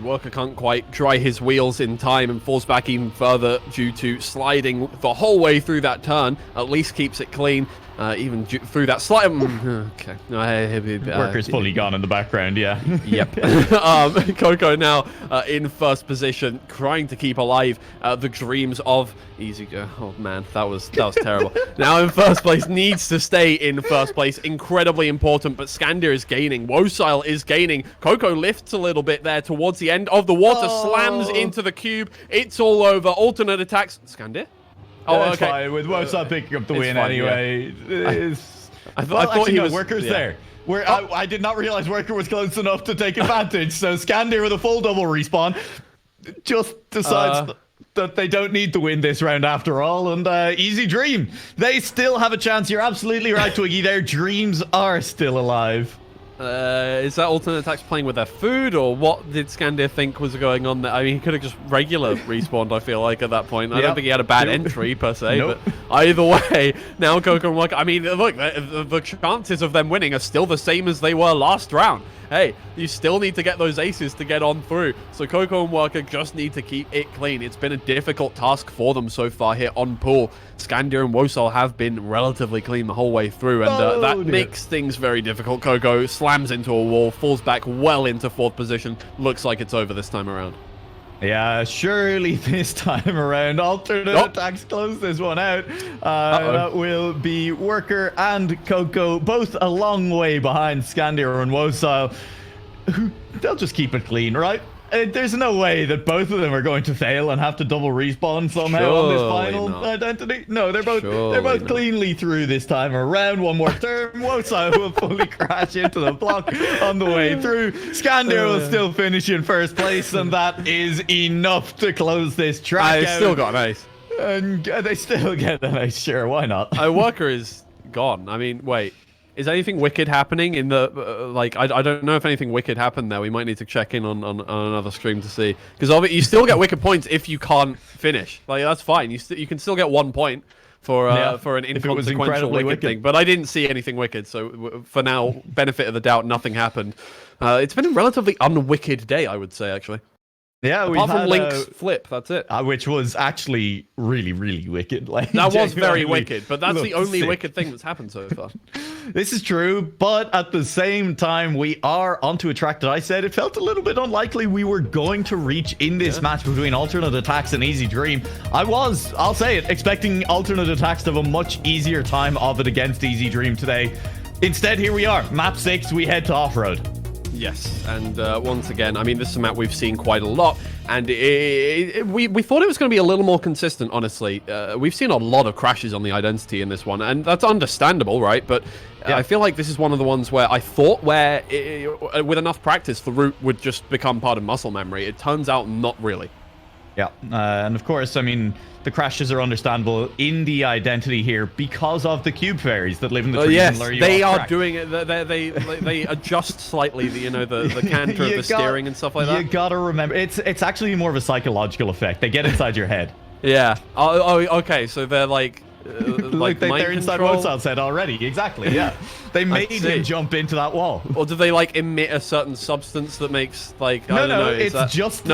Worker can't quite dry his wheels in time and falls back even further due to sliding the whole way through that turn. At least keeps it clean. Even through that slide. Okay. Worker's fully gone in the background, yeah. Yep. Coco now in first position, trying to keep alive the dreams of Easy. Oh man, that was terrible. Now in first place, needs to stay in first place. Incredibly important, but Scandir is gaining. Wosile is gaining. Coco lifts a little bit there towards the end of the water, slams into the cube. It's all over. Alternate attacks. Scandir? Oh, yeah, okay. Fine. With Wosa picking up the win fine, anyway. Yeah. I thought he was Worker's there. I did not realize Worker was close enough to take advantage. So Scandir with a full double respawn just decides that they don't need to win this round after all. And Easy Dream, they still have a chance. You're absolutely right, Twiggy. Their dreams are still alive. Is that alternate attacks playing with their food, or what did Scandir think was going on there? I mean, he could have just regular respawned, I feel like, at that point. I don't think he had a bad entry, per se, but either way, now Coco and Worker, I mean, look, the chances of them winning are still the same as they were last round. Hey, you still need to get those aces to get on through. So Coco and Worker just need to keep it clean. It's been a difficult task for them so far here on pool. Scandir and Wosal have been relatively clean the whole way through, and that makes things very difficult. Coco slams into a wall, falls back well into fourth position. Looks like it's over this time around. Yeah, surely this time around, alternate attacks close this one out. That will be Worker and Coco, both a long way behind Scandir and Wosile. They'll just keep it clean, right? There's no way that both of them are going to fail and have to double respawn somehow on this final identity. No, they're both cleanly through this time around. One more turn, Wosile will fully crash into the block on the way through. Scandir will still finish in first place, and that is enough to close this track out. Still got an ace. And they still get an ace, sure, why not? Worker is gone. I mean, wait. Is anything wicked happening in the, like, I don't know if anything wicked happened there. We might need to check in on another stream to see. Because you still get wicked points if you can't finish. Like, that's fine. You can still get 1 point for an inconsequential wicked thing. But I didn't see anything wicked, so for now, benefit of the doubt, nothing happened. It's been a relatively unwicked day, I would say, actually. Yeah, we Apart from had Link's flip, that's it. which was actually really, really wicked. Like That was very genuinely wicked, but that's the looked only sick. wicked thing that's happened so far. This is true, but at the same time, we are onto a track that I said it felt a little bit unlikely we were going to reach in this match between Alternate Attacks and Easy Dream. I'll say it, expecting Alternate Attacks to have a much easier time of it against Easy Dream today. Instead, here we are, map 6, we head to Off-Road. Yes, and once again, I mean, this is a map we've seen quite a lot, and we thought it was going to be a little more consistent, honestly. We've seen a lot of crashes on the Identity in this one, and that's understandable, right? But I feel like this is one of the ones where I thought with enough practice, the route would just become part of muscle memory. It turns out not really. Yeah, and of course, I mean, the crashes are understandable in the Identity here because of the cube fairies that live in the trees and lure you they off are track. doing it. They adjust slightly, the canter of the steering and stuff like that. You gotta remember, it's actually more of a psychological effect. They get inside your head. Yeah. Oh, okay. So they're like they're inside Mozart's head already. Exactly. Yeah. They made him jump into that wall. Or do they like emit a certain substance that makes like I don't know? It's just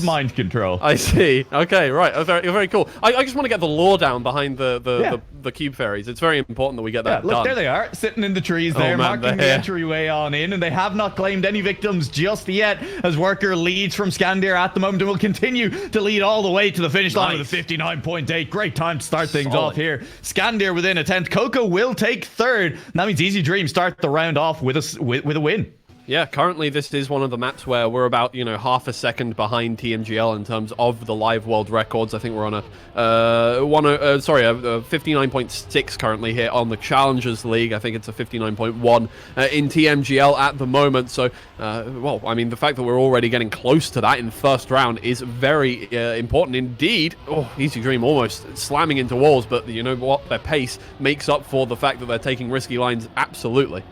mind control. I see. Okay, right. Very, very cool. I just want to get the lore down behind the cube fairies. It's very important that we get that look, done. there they are, sitting in the trees there, marking the entryway on in, and they have not claimed any victims just yet, as Worker leads from Scandir at the moment and will continue to lead all the way to the finish line with a 59.8. Great time to start things off here. Scandir within a 10th. Coco will take third. That means Easy Dream start the round off with a win. Yeah, currently this is one of the maps where we're about, half a second behind TMGL in terms of the live world records. I think we're on a 59.6 currently here on the Challengers League. I think it's a 59.1 in TMGL at the moment. So, well, I mean, the fact that we're already getting close to that in the first round is very important indeed. Oh, Easy Dream almost slamming into walls, but you know what? Their pace makes up for the fact that they're taking risky lines. Absolutely.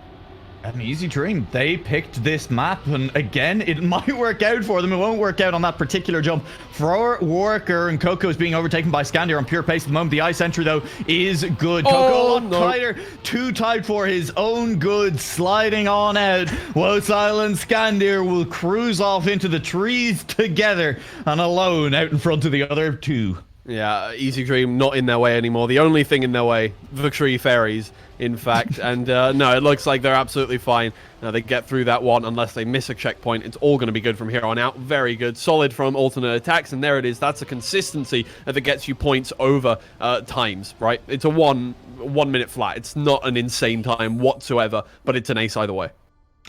An Easy Dream, they picked this map, and again, it might work out for them. It won't work out on that particular jump. For Worker, and Coco is being overtaken by Scandir on pure pace at the moment. The ice entry, though, is good. Coco a lot tighter, too tight for his own good, sliding on out. Wosile and Scandir will cruise off into the trees together and alone out in front of the other two. Yeah, Easy Dream not in their way anymore. The only thing in their way, the tree fairies, in fact. And no, it looks like they're absolutely fine. They get through that one unless they miss a checkpoint. It's all going to be good from here on out. Very good. Solid from Alternate Attacks. And there it is. That's a consistency that gets you points over times, right? It's a one minute flat. It's not an insane time whatsoever, but it's an ace either way.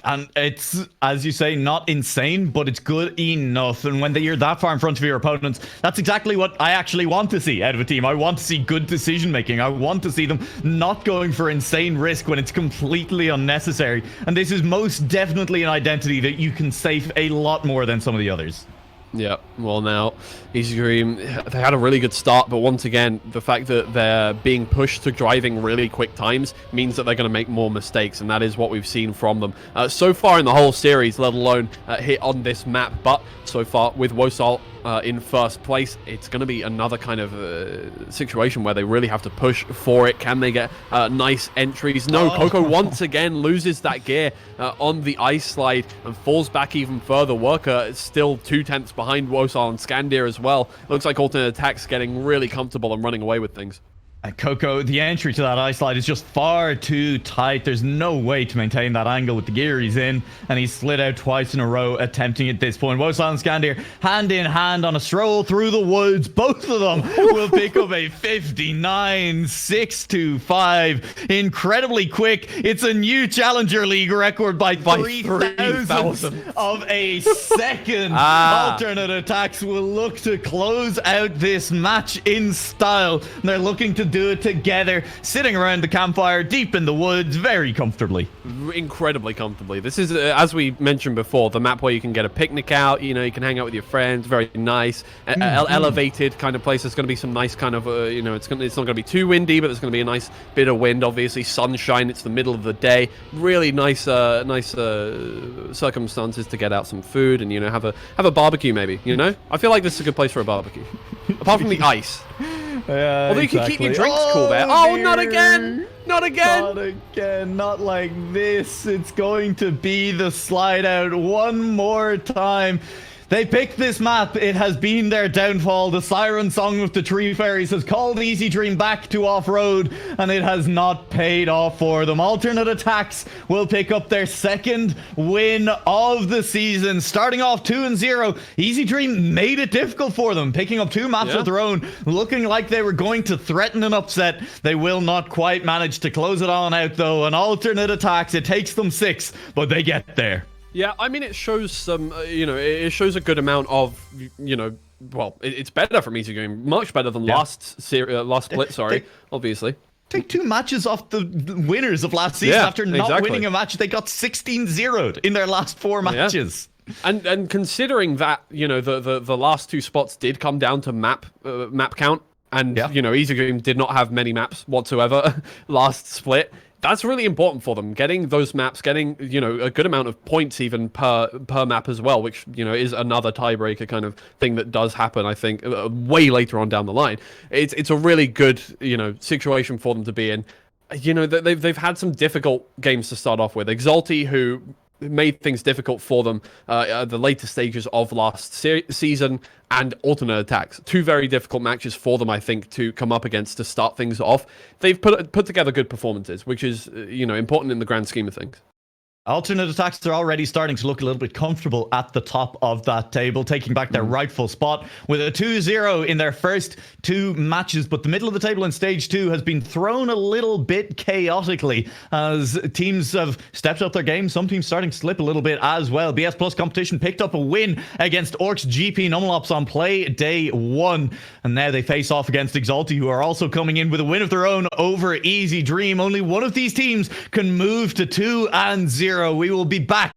And it's, as you say, not insane, but it's good enough. And when you're that far in front of your opponents, that's exactly what I actually want to see out of a team. I want to see good decision making. I want to see them not going for insane risk when it's completely unnecessary. And this is most definitely an identity that you can safe a lot more than some of the others. Yeah, well now, Easy Dream, they had a really good start, but once again, the fact that they're being pushed to driving really quick times means that they're going to make more mistakes, and that is what we've seen from them so far in the whole series, let alone hit on this map. But so far, with Wosile in first place, it's going to be another kind of situation where they really have to push for it. Can they get nice entries? No, Coco once again loses that gear on the ice slide and falls back even further. Worker is still 2/10 behind Wosile and Scandir as well. Looks like Alternate Attacks getting really comfortable and running away with things. And Coco, the entry to that ice slide is just far too tight. There's no way to maintain that angle with the gear he's in, and he's slid out twice in a row attempting at this point. Wosile and Scandir hand in hand on a stroll through the woods. Both of them will pick up a 59.625. Incredibly quick. It's a new Challenger League record by 3,000 of a second. Alternate Attacks will look to close out this match in style. They're looking to do it together, sitting around the campfire deep in the woods very comfortably. Incredibly comfortably. This is, as we mentioned before, the map where you can get a picnic out, you can hang out with your friends. Very nice, elevated kind of place. There's going to be some nice kind of, it's not going to be too windy, but there's going to be a nice bit of wind, obviously. Sunshine, it's the middle of the day. Really nice circumstances to get out some food and, have a barbecue maybe, I feel like this is a good place for a barbecue. Apart from the ice. Yeah, although you can keep your drinks cool there. Oh, not again! Not again! Not again, not like this. It's going to be the slide out one more time. They picked this map. It has been their downfall. The Siren Song of the Tree Fairies has called Easy Dream back to off-road, and it has not paid off for them. Alternate Attacks will pick up their second win of the season. Starting off 2-0, Easy Dream made it difficult for them, picking up 2 maps of their own, looking like they were going to threaten an upset. They will not quite manage to close it on out, though. An Alternate Attacks, it takes them 6, but they get there. Yeah, I mean, it shows some, it shows a good amount of, well, it's better from Easy Dream, much better than last split, sorry, obviously. Take 2 matches off the winners of last season. After not winning a match, they got 16-0'd in their last 4 matches. And considering that, the last 2 spots did come down to map count, and, Easy Dream did not have many maps whatsoever last split. That's really important for them, getting those maps, getting, a good amount of points even per map as well, which, is another tiebreaker kind of thing that does happen, I think, way later on down the line. It's a really good, situation for them to be in. They've had some difficult games to start off with. Exalti, who made things difficult for them at the later stages of last season, and Alternate Attacks. 2 very difficult matches for them, I think, to come up against to start things off. They've put together good performances, which is, important in the grand scheme of things. Alternate Attacks are already starting to look a little bit comfortable at the top of that table, taking back their rightful spot with a 2-0 in their first 2 matches. But the middle of the table in stage 2 has been thrown a little bit chaotically as teams have stepped up their game. Some teams starting to slip a little bit as well. BS Plus Competition picked up a win against Orcs GP NuaLaoch on PLAYDAY 1. And now they face off against Exalti, who are also coming in with a win of their own over Easy Dream. Only one of these teams can move to 2-0. We will be back